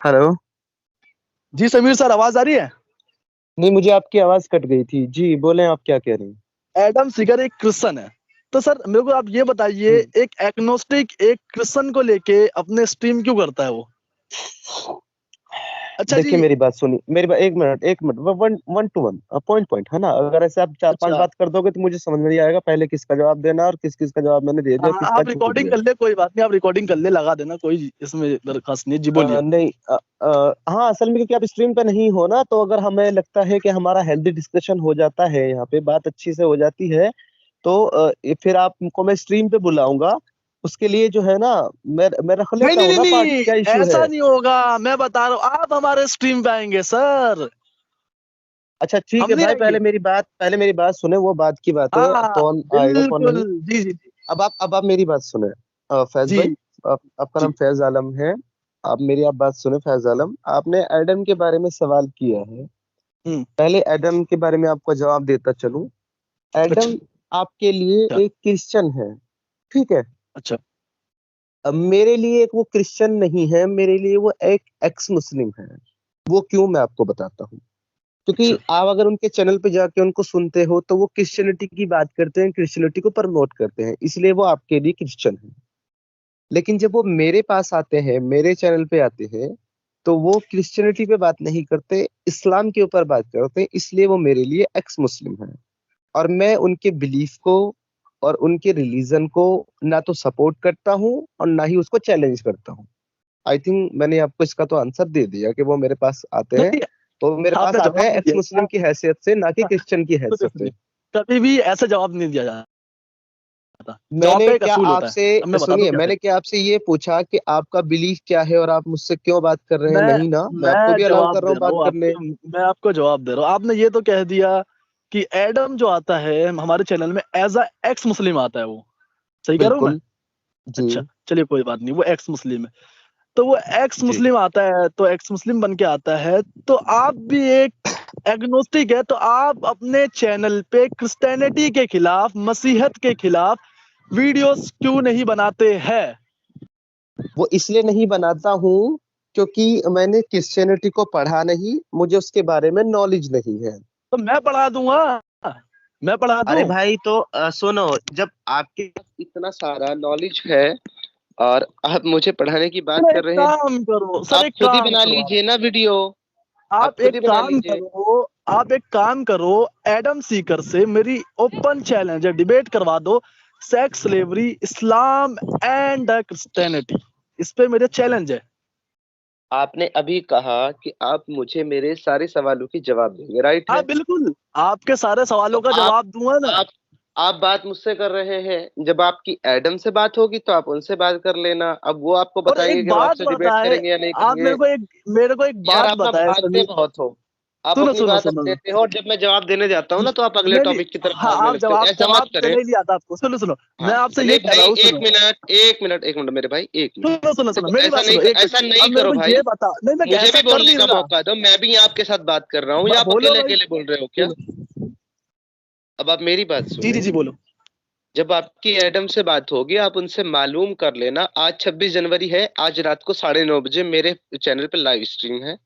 Hello. जी Sameer sir, आवाज आ रही है? नहीं, मुझे आपकी आवाज कट गई थी जी। बोलें, आप क्या कह रहे हैं? एडम सीगर एक क्रिश्चियन है, तो सर मेरे को आप ये बताइए, हम्म। एक एग्नोस्टिक एक क्रिश्चियन को लेके अपने स्ट्रीम क्यों करता है वो? अच्छा जी। देखिए, मेरी बात सुनिए। मेरी बात, एक minute, one one two one, point point है ना। अगर ऐसे आप चार पांच अच्छा, बात कर दोगे तो मुझे समझ में नहीं आएगा पहले किसका जवाब देना और किस किस का जवाब मैंने दे दिया और हाँ किसका आप छूट रिकॉर्डिंग गया। कर ले, कोई बात नहीं, आप रिकॉर्डिंग कर ले, लगा देना, कोई इसमें दरखास्त नहीं है। जी बोलिए। नहीं, हाँ, असल में क्योंकि आप स्ट्रीम पे नहीं हो ना, तो अगर हमें लगता है कि हमारा हेल्दी डिस्कशन हो जाता है, यहाँ पे बात अच्छी से हो जाती है, तो फिर आपको मैं स्ट्रीम पे बुलाऊंगा। उसके लिए जो है ना, मैं रख नहीं लेता नहीं हूँ नहीं ना पार्ट, नहीं, क्या इशू ऐसा है? नहीं होगा, मैं बता रहा हूँ, आप हमारे स्ट्रीम पे आएंगे सर, अच्छा, ठीक हम है नहीं भाई, आएंगे। पहले मेरी बात सुने। वो बात की बात है, हाँ कौन आएगा कौन बिल्कुल। नहीं। जी जी जी। अब आप मेरी बात सुने। फैज भाई, जी आपका जी। नाम फैज आलम है। आप बात सुने। फैज आलम, आपने एडम के बारे में सवाल किया है। हम्म। पहले एडम के बारे में आपको जवाब देता चलूं। अच्छा एडम आपके लिए अच्छा एक क्रिश्चियन है, ठीक है। अच्छा। अब मेरे लिए एक वो क्रिश्चियन नहीं है, मेरे लिए वो एक एक्स मुस्लिम है। वो क्यों, मैं आपको बताता हूँ। क्योंकि अच्छा आप अगर उनके चैनल पे जाके उनको सुनते हो तो वो क्रिश्चियनिटी की बात करते हैं, क्रिश्चियनिटी को प्रमोट करते हैं, इसलिए वो आपके लिए क्रिश्चियन है। लेकिन जब वो मेरे पास आते हैं, मेरे चैनल पे आते हैं, तो वो क्रिश्चियनिटी पे बात नहीं करते, इस्लाम के ऊपर बात करते हैं, इसलिए वो मेरे लिए एक्स मुस्लिम है। और मैं उनके बिलीफ को और उनके रिलीजन को ना तो सपोर्ट करता हूँ और ना ही उसको चैलेंज करता हूँ। आई थिंक मैंने आपको इसका तो आंसर दे दिया कि वो मेरे पास आते हैं, नहीं, तो मेरे पास आपने आते जवाब हैं नहीं एक्स दिया। मुस्लिम की हैसियत से, ना कि हाँ, क्रिश्चियन की सुनिए हैसियत से। सुनिए, कभी भी ऐसा जवाब नहीं दिया जाता, जवाब मैंने का एक क्या असूल होता है। आपसे, अब मैं बताता हूँ सुनिए, कैसे। मैंने क्या आपसे ये पूछा कि आपका बिलीफ क्या है और आप मुझसे क्यों बात कर रहे हैं? मैं नहीं ना, मैं आपको मैं भी अलाउ जवाब कर रहा दे हूँ रहा बात हूँ करने। आपके, मैं आपको जवाब दे रहा हूँ। आपने ये तो कह दिया कि एडम जो आता है हमारे चैनल में एज अ एक्स मुस्लिम आता है, वो सही कह रहा हूँ मैं? बिल्कुल जी। अच्छा चलिए, कोई बात नहीं, वो एक्स मुस्लिम है। तो वो एक्स जी, मुस्लिम आता है, तो एक्स मुस्लिम बन के आता है, तो आप भी एक एग्नोस्टिक है, तो आप अपने चैनल पे क्रिश्चियनिटी के खिलाफ, मसीहत के खिलाफ वीडियोस क्यों नहीं बनाते हैं? वो इसलिए नहीं बनाता हूँ क्योंकि मैंने क्रिश्चियनिटी को पढ़ा नहीं, मुझे उसके बारे में नॉलेज नहीं है। तो मैं पढ़ा दूंगा, मैं पढ़ा अरे दूं। भाई, तो सुनो, जब आपके पास इतना सारा नॉलेज है और आप मुझे पढ़ाने की बात तो एक कर रहे हैं, काम करो सर, आप एक खुद ही काम बना करो आप लीजिए ना वीडियो। आप आप खुद एक ही बना काम लीजिए। करो, आप एक काम करो, एडम सीकर से मेरी ओपन चैलेंज है, डिबेट करवा दो, sex slavery, Islam and Christianity, इस पे मेरे चैलेंज है। आपने अभी कहा कि आप मुझे मेरे सारे सवालों की जवाब देंगे, राइट हाँ है? बिल्कुल, आपके सारे तो सवालों का आप जवाब दूंगा मैं। आप आप बात मुझसे कर रहे हैं, जब आपकी एडम से बात होगी तो आप उनसे बात कर लेना। अब वो आपको और बताएंगे एक कि हम बात आपसे डिबेट बताए, करेंगे या नहीं आप करेंगे। मेरे को एक यार, बात आप ना बताए भागते समीर। बहुत हो। आप सुनो अपनी सुनो बात सुनो, रख देते हो और जब मैं जवाब देने जाता हूँ ना तो आप अगले नहीं नहीं, टॉपिक की तरफ हाँ भागने आप लगते हो। जवाब ऐसा मत जवाब करें। देने ही नहीं आता आपको। सुनो सुनो, हाँ, मैं आपसे नहीं ये कह रहा भाई, हूँ, एक सुनो मिनट, एक मिनट, एक मिनट मेरे भाई, एक मिनट। सुनो सुनो सुनो, देखो, मेरी ऐसा बात नहीं, सुनो, एक ऐसा मिनट। नहीं अब मेरे करो को भाई। ये बता, नहीं मैं मुझे ऐसा भी कर बोलने नहीं का रहा। मौका दो, मैं भी आपके साथ बात कर रहा हूँ, या आप बोलो अकेले भाई, अकेले बोल रहे हो क्या? बोलो। अब आप मेरी बात जी सुने। जी जी बोलो। जब आपकी एडम से बात होगी, आप उनसे मालूम कर लेना। आज 26 जनवरी है, आज रात को 9:30 बजे मेरे चैनल पे लाइव स्ट्रीम है।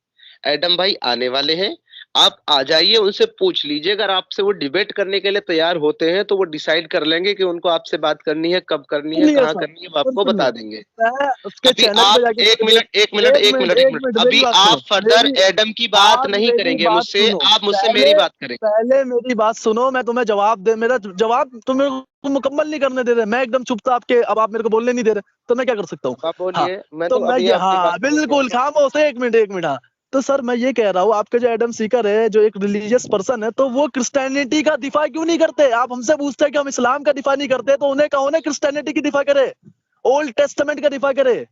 एडम भाई आने वाले हैं। आप आ जाइए, उनसे पूछ लीजिए। अगर आपसे वो डिबेट करने के लिए तैयार होते हैं तो वो डिसाइड कर लेंगे कि उनको आपसे बात करनी है, कब करनी है, सुनिए कहाँ सर, करनी है, वो आपको सुनिए, बता देंगे। मैं उसके अभी चैनल पे आप जाके एक मिनट, एक मिनट, एक एक मिनट मिनट, एक एक मिनट, मिनट, मेरी अभी बात आप सुनो, फर्दर मेरी एडम की बात आप नहीं मेरी करेंगे बात मुझसे, सुनो, आप मुझसे पहले मेरी बात करेंगे। पहले मेरी बात सुनो, मैं तुम्हें जवाब दे, मेरा जवाब तुम मेरे को मुकम्मल नहीं करने दे रहे, मैं एकदम चुप था आपके, अब आप मेरे को बोलने नहीं दे रहे, तो मैं क्या कर सकता हूँ? अब आप हाँ, बोलिए, मैं तो तो मैं अभी ये, आपकी बात हाँ सुन के बिल्कुल हटा। खामोश, एक मिनट एक मिनट, हाँ। तो सर मैं ये कह रहा हूँ, आपके जो एडम सीकर है, जो एक रिलीजियस पर्सन है, तो वो क्रिश्चियनिटी का दिफा क्यों नहीं करते? आप हमसे पूछते हैं कि हम इस्लाम का दिफा नहीं करते, तो उन्हें कहो ना क्रिश्चियनिटी की दिफा करे, ओल्ड टेस्टामेंट का दिफा करे,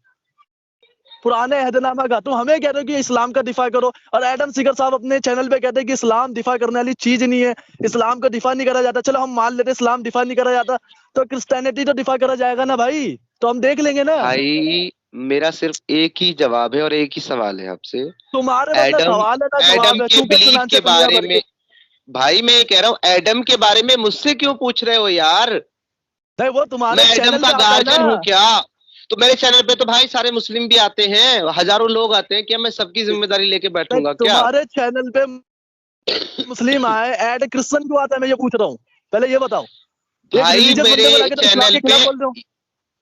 पुराने अहदनामा का। तुम हमें कह रहे हो कि इस्लाम का दिफा करो, और एडम सीकर साहब अपने चैनल पे कहते हैं कि इस्लाम दिफा करने वाली चीज नहीं है, इस्लाम का दिफा नहीं करा जाता। चलो हम मान लेते इस्लाम दिफा नहीं करा जाता, तो क्रिश्चियनिटी तो दिफा करा जाएगा ना भाई, तो हम देख लेंगे ना। भाई, मेरा सिर्फ एक ही जवाब है और एक ही सवाल है आपसे। तुम्हारे बस ना एडम सवाल है ना एडम जवाब है, के तू बिलीफ क्वेश्चन के आंसर दुनिया बारे भर में, के। भाई मैं ये कह रहा हूँ, एडम के बारे में मुझसे क्यों पूछ रहे हो यार? नहीं वो मैं तुम्हारे एडम चैनल का पे आता है ना। गार्जियन हूँ क्या? तो मेरे चैनल पे तो भाई सारे मुस्लिम भी आते हैं, हजारों लोग आते हैं, क्या मैं सबकी जिम्मेदारी लेके बैठूंगा क्या? तुम्हारे चैनल पे मुस्लिम आए ऐड क्रिश्चियन क्यों आता है, मैं ये पूछ रहा हूँ, पहले ये बताओ। एक भाई रिलीजियस मेरे बंदे को लाके तुम इस्लाम चैनल के पे, खिलाफ बोल रहे हो।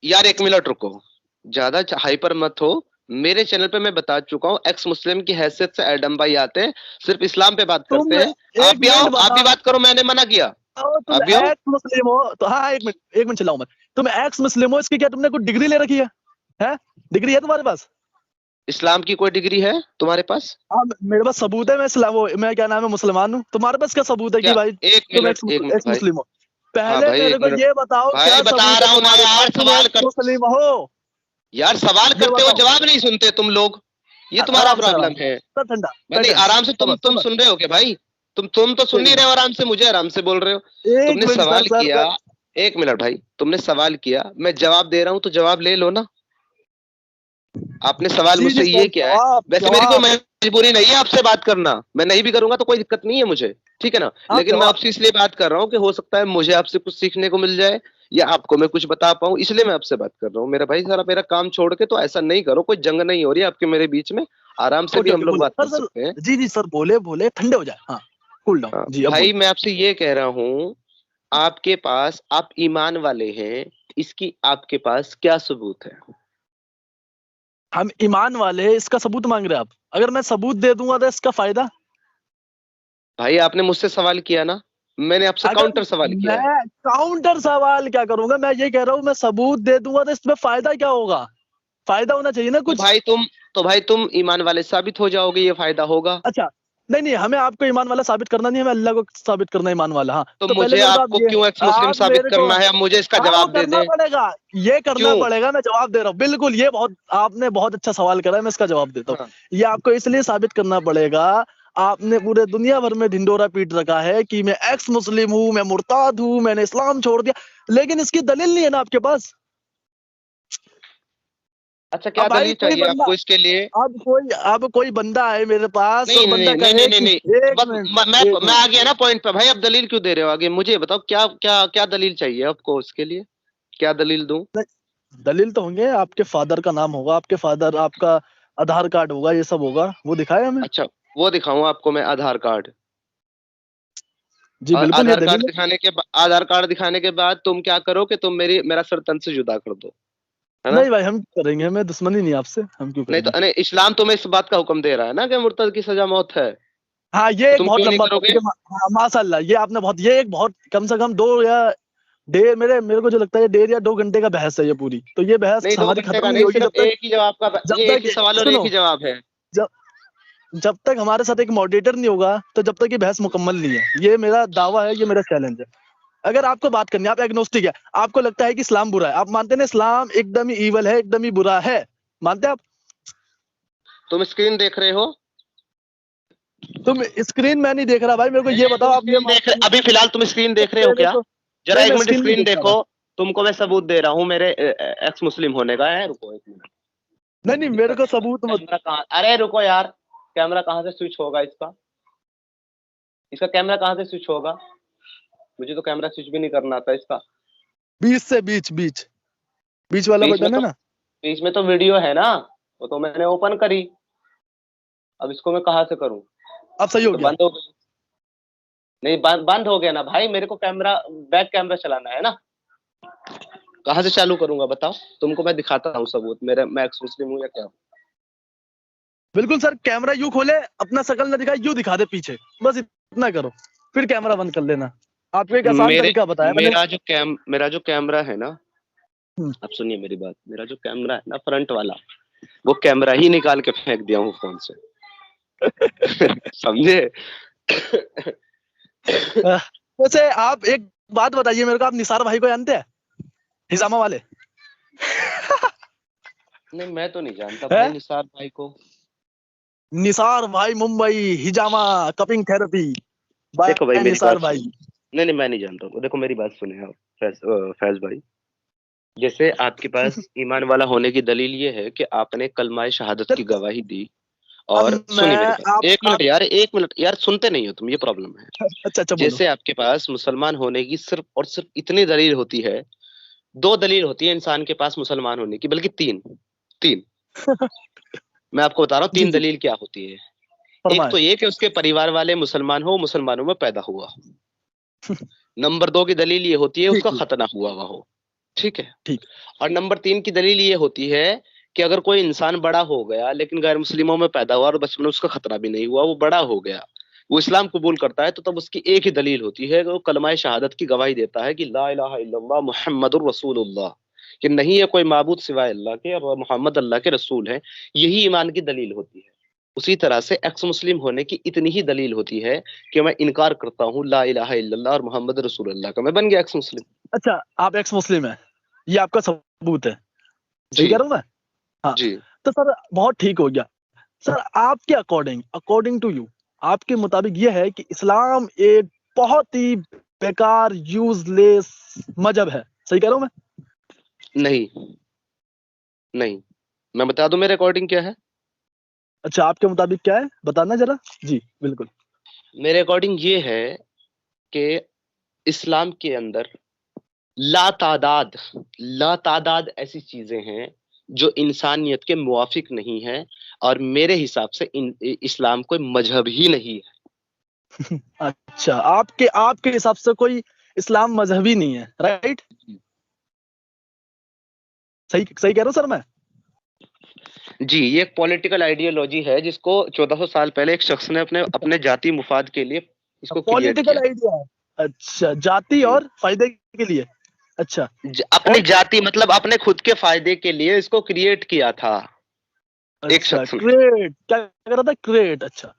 यार एक मिनट रुको, ज्यादा हाइपर मत हो। मेरे चैनल पे मैं बता चुका हूँ, एक्स मुस्लिम की हैसियत से एडम भाई आते हैं, सिर्फ इस्लाम पे बात तुम करते हैं। आप एक भी आओ, मिनट आप भी बताओ, बात करो, मैंने मना किया? तुम आप भी आओ। एक्स मुस्लिम हो तो, हाँ एक मिनट चिल्लाओ मत। तुम एक्स मुस्लिम हो, इसकी क्या तुमने कुछ डिग्री ले रखी है? डिग्री है तुम्हारे पास? इस्लाम की कोई डिग्री है तुम्हारे पास? हाँ, मेरे पास सबूत है, मैं इस्लाम वो मैं क्या नाम है मुसलमान हूँ। तुम्हारे पास क्या सबूत है कि क्या? भाई तुम एक मिनट एक्स भाई। मुस्लिम हो? हाँ पहले भाई मेरे एक को मिनट। ये बताओ भाई क्या बता सबूत है रहा हूँ ना तुम्हारे पास, यार, तुम सवाल एक्स कर। मुस्लिम हो? यार सवाल ये करते हो, बताओ। जवाब नहीं सुनते तुम लोग, ये तुम्हारा आराम से प्रॉब्लम आराम है। से ठंडा मैं नहीं, पैटर्न। आराम से, सबर तुम सबर। सुन रहे हो क्या भाई? तुम तो सुन एक नहीं रहे मिनट, हो आराम से, मुझे आराम से बोल रहे हो। एक तुमने मिनट सवाल सर सर किया। एक मिनट भाई, तुमने सवाल किया, मैं जवाब दे रहा हूँ तो जवाब ले लो ना। आपने सवाल जी जी मुझसे सर, ये किया है। जवाब वैसे मेरी कोई जवाब। मजबूरी नहीं है आपसे बात करना, मैं नहीं भी करूंगा तो कोई दिक्कत नहीं है मुझे, ठीक है ना? आप लेकिन मैं जवाब। आपसे इसलिए बात कर रहा हूँ कि हो सकता है मुझे आपसे कुछ सीखने को मिल जाए, या आपको मैं कुछ बता पाऊं, इसलिए मैं आपसे बात कर रहा हूँ। मेरा भाई सारा मेरा काम छोड़ के तो ऐसा नहीं करो, कोई जंग नहीं हो रही है आपके मेरे बीच में, आराम से भी ओके हम ओके, लोग बोले बात सर कर सर। सकते हैं। जी जी सर, बोले बोले ठंडे हो जाए, हाँ। कूल डाउन हाँ, जी, अब भाई बोले। मैं आपसे ये कह रहा हूँ, आपके पास, आप ईमान वाले हैं, इसकी आपके पास क्या सबूत है? हम ईमान वाले हैं, इसका सबूत मांग रहे हैं आप? अगर मैं सबूत दे दूंगा तो इसका फायदा? भाई आपने मुझसे सवाल किया ना, मैंने आपसे अगर काउंटर सवाल किया है। मैं काउंटर सवाल क्या करूंगा, मैं ये कह रहा हूँ मैं सबूत दे दूंगा तो इसमें फायदा क्या होगा? फायदा होना चाहिए ना तो कुछ। भाई तुम तो भाई तुम ईमान वाले साबित हो जाओगे, ये फायदा होगा। अच्छा, नहीं नहीं, हमें आपको ईमान वाला साबित करना नहीं है, हमें अल्लाह को साबित करना है ईमान वाला। हाँ, तो तो पहले मुझे मेरे को आप आपको ये, क्यों एक्स मुस्लिम आप साबित मेरे को, करना है? अब मुझे इसका हाँ वो जवाब दे करना दें। पड़ेगा, ये करना क्यों? पड़ेगा। मैं जवाब दे रहा हूँ, बिल्कुल। ये बहुत, आपने बहुत अच्छा सवाल करा है, मैं इसका जवाब देता हाँ। हूँ। ये आपको इसलिए साबित करना पड़ेगा, आपने पूरे दुनिया भर में ढिंडोरा पीट रखा है कि मैं एक्स मुस्लिम हूँ, मैं मुर्ताद हूँ, मैंने इस्लाम छोड़ दिया, लेकिन इसकी दलील नहीं है ना आपके पास। अच्छा, क्या अब भाई दलील कोई चाहिए बंदा, आपको इसके लिए? अब कोई बंदा है मेरे पास नहीं और नहीं बंदा नहीं नहीं कहे नहीं कि, नहीं। एक बस मिनट, एक मैं मिनट। आ गया ना पॉइंट पे भाई, अब दलील क्यों दे रहे हो? आगे मुझे ये बताओ, क्या क्या क्या दलील चाहिए आपको उसके लिए? क्या दलील दूं? दलील तो होंगे, आपके फादर का नाम होगा, आपके फादर, आपका आधार कार्ड होगा, ये सब होगा, वो दिखाए हमें। अच्छा, वो दिखाऊं आपको मैं आधार कार्ड? जी और बिल्कुल, ये दलील है। आधार कार्ड दिखाने के बाद तुम क्या करो कि तुम मेरा सर तन से जुदा कर दो, है ना? नहीं भाई, हम क्यों करेंगे, हमें दुश्मनी नहीं है आपसे, हम क्यों नहीं तो, करेंगे। नहीं, इस्लाम तुम्हें इस बात का हुक्म दे रहा है ना कि मुर्तद की सजा मौत है, हाँ, ये तो एक तुम बहुत क्यों नहीं लंबा टॉपिक करोगे? है, हाँ, माशाल्लाह, ये आपने बहुत, ये एक बहुत, कम से कम दो या डेढ़, मेरे मेरे को जो लगता है ये 1.5 या 2 घंटे का बहस है ये पूरी, तो ये बहस नहीं, दो हमारी घंटे खत्म का नहीं नहीं, होगी सिर्फ जब तक, एक ही जवाब का, जब ये एक ही तक, सवाल और एक सुनो, ही जवाब है। जब जब तक हमारे साथ एक मॉडरेटर नहीं होगा, तो जब तक ये बहस मुकम्मल नहीं है। ये मेरा दावा है, ये मेरा चैलेंज है। अगर आपको बात करनी है, आप एग्नोस्टिक है, आपको लगता है कि इस्लाम बुरा है, आप मानते हैं ना इस्लाम एकदम ही ईवल है, एकदम ही बुरा है, मानते हैं आप? तुम स्क्रीन देख रहे हो? तुम स्क्रीन में नहीं देख रहा भाई, मेरे को ये नहीं, बताओ, आप ये मानते हैं? अभी फिलहाल तुम स्क्रीन देख रहे हो पहले क्या? तो, जरा नहीं एक मैं मिनट स्क्रीन नहीं स्क्रीन देख रहा देखो। था। तुमको मैं सबूत दे रहा हूँ मेरे एक्स मुस्लिम होने का है, रुको एक मिनट। नहीं नहीं, इसका मेरे को सबूत मत। कैमरा कहाँ, अरे रुको यार, कैमरा कहाँ से स्विच होगा इसका? इसका कैमरा कहाँ से स्विच होगा? मुझे तो कैमरा स्विच भी नहीं करना था इसका। बीच से, बीच बीच बीच वाला बीच में बटन है तो ना? बीच में तो वीडियो है ना, वो तो मैंने ओपन करी। अब इसको मैं कहाँ से करूँ? अब सही ये हो तो गया। बंद हो गई। नहीं, बंद हो गया ना भाई, मेरे को कैमरा, बैक कैमरा चलाना है ना। कहाँ से चालू करूंगा बताओ? तुमको मैं दिखाता हूँ सबूत, मेरे मैं एक्स मुस्लिम हूँ या क्या? बिल्कुल सर, कैमरा यूं खोले, अपना शकल ना दिखाए, यूं दिखा दे पीछे, बस इतना करो, फिर कैमरा बंद कर लेना। आपको एक आसान मेरे तरीका बताया मैंने। मेरा जो कैमरा है ना, हम्म, अब सुनिए मेरी बात, मेरा जो कैमरा है ना फ्रंट वाला, वो कैमरा ही निकाल के फेंक दिया हूँ फोन से। समझे? वैसे आप एक बात बताइए मेरे को, आप निसार भाई को जानते हैं, हिजामा वाले? नहीं, मैं तो नहीं जानता है? भाई निसार भाई को। निसार भाई, मुंबई, हिजामा कपिंग थेरेपी देखो भाई बाय मेरी निसार बात सुनो। भाई। नहीं नहीं, मैं नहीं जानता हूँ, देखो मेरी बात सुने आप, फैज भाई। जैसे आपके पास ईमान वाला होने की दलील ये है कि आपने कलमाए शहादत की गवाही दी। अब और सुनिए मेरी मैं, बात, एक मिनट आप यार, एक मिनट यार, सुनते नहीं हो तुम, ये प्रॉब्लम है। अच्छा अच्छा बोलो। जैसे आपके पास मुसलमान होने की सिर्फ और सिर्फ इतनी दलील होती है, 2 दलील होती है इंसान के पास मुसलमान होने की, बल्कि 3। 3। मैं आपको बता रहा हूँ जी 3 जी, दलील क्या होती है। एक फरमाए। तो ये कि उसके परिवार वाले मुसलमान हो, मुसलमानों में पैदा हुआ हो। नंबर 2 की दलील ये होती है ठीक उसका ठीक खतना हुआ हुआ हो। ठीक है। ठीक। और नंबर 3 की दलील ये होती है कि अगर कोई इंसान बड़ा हो गया लेकिन गैर मुस्लिमों में पैदा हुआ और बचपन में उसका खतना भी नहीं हुआ, वो बड़ा हो गया, वो इस्लाम कबूल करता है, तो तब उसकी एक ही दलील होती है कि वो कलमाए शहादत की गवाही देता है कि ला इलाहा इल्लल्लाह मुहम्मदुर रसूलुल्लाह, कि नहीं है कोई माबूद सिवाय अल्लाह के और मोहम्मद अल्लाह के रसूल हैं। यही ईमान की दलील होती है। उसी तरह से एक्स मुस्लिम होने की इतनी ही दलील होती है कि मैं इनकार करता हूँ ला इलाहा इल्लल्लाह और मोहम्मद रसूलुल्लाह का, मैं बन गया एक्स मुस्लिम। अच्छा, आप एक्स मुस्लिम है, ये आपका सबूत है, सही जी। कह रहा हूँ मैं? हाँ। जी। तो सर बहुत ठीक हो गया। सर आपके अकॉर्डिंग, अकॉर्डिंग टू यू, आपके मुताबिक ये है कि इस्लाम एक बहुत ही बेकार यूजलेस मजहब है, सही कह रहा हूँ मैं? नहीं। नहीं। मैं बता दूं मेरे अकॉर्डिंग क्या है। अच्छा, आपके मुताबिक क्या है, बताना जरा। जी बिल्कुल। मेरे अकॉर्डिंग ये है कि इस्लाम के अंदर लातादाद लातादाद ऐसी चीजें हैं जो इंसानियत के मुवाफिक नहीं है, और मेरे हिसाब से इस्लाम कोई मजहब ही नहीं है। अच्छा, आपके आपके हिसाब से कोई इस्लाम मजहबी नहीं है, राइट? सही सही कह रहा हूँ सर मैं? जी, ये एक पॉलिटिकल आइडियोलॉजी है जिसको 1400 साल पहले एक शख्स ने अपने अपने जाति मुफाद के लिए इसको क्रिएट पॉलिटिकल किया। आइडिया है। अच्छा, जाति जी। और फायदे के लिए। अच्छा। अपनी और जाति मतलब अपने खुद के फायदे के लिए इसको क्रिएट किया था एक अच्छा, शख्स ने। क्रिएट क्या कर रहा था, क्रिएट? अच्छा।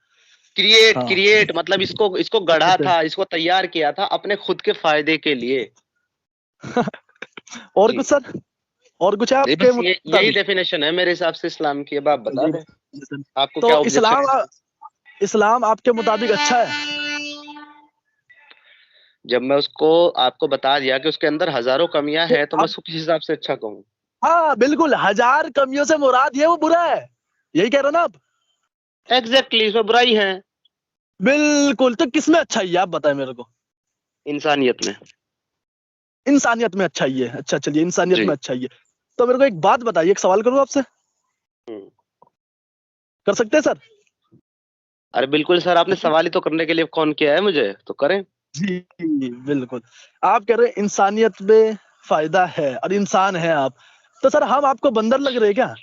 क्रिएट हाँ। क्रिएट मतलब इसको इसको गढ़ा अच्छा। था, इसको तैयार किया था अपने खुद के फायदे के लिए। और जी। कुछ सर, और कुछ है ये आपके बस यही मुताबिक? डेफिनेशन है मेरे हिसाब से इस्लाम की। अब आप बता ये दें definition। आपको तो क्या ऑब्जेक्शन इस्लाम, है। इस्लाम आपके मुताबिक अच्छा है? जब मैं उसको आपको बता दिया कि उसके अंदर हजारों कमियां तो हैं, तो मैं अब, उसको किस हिसाब से अच्छा कहूँ। हाँ बिल्कुल, 1000 कमियों से मुराद ये वो बुरा है, यही कह रहे हो ना आप? एग्जैक्टली, इसमें बुराई है बिल्कुल, तो किसमें अच्छाई है आप बताएं मेरे को? इंसानियत में। इंसानियत में अच्छाई है। अच्छा चलिए, इंसानियत जी। में अच्छाई है। तो मेरे को एक बात बताइए, एक सवाल करूं आपसे? हम्म। कर सकते हैं सर? अरे बिल्कुल सर, आपने सवाल ही तो करने के लिए कौन किया है मुझे, तो करें। जी बिल्कुल। आप कह रहे हैं इंसानियत में फायदा है और इंसान है आप, तो सर हम आपको बंदर लग रहे हैं क्या?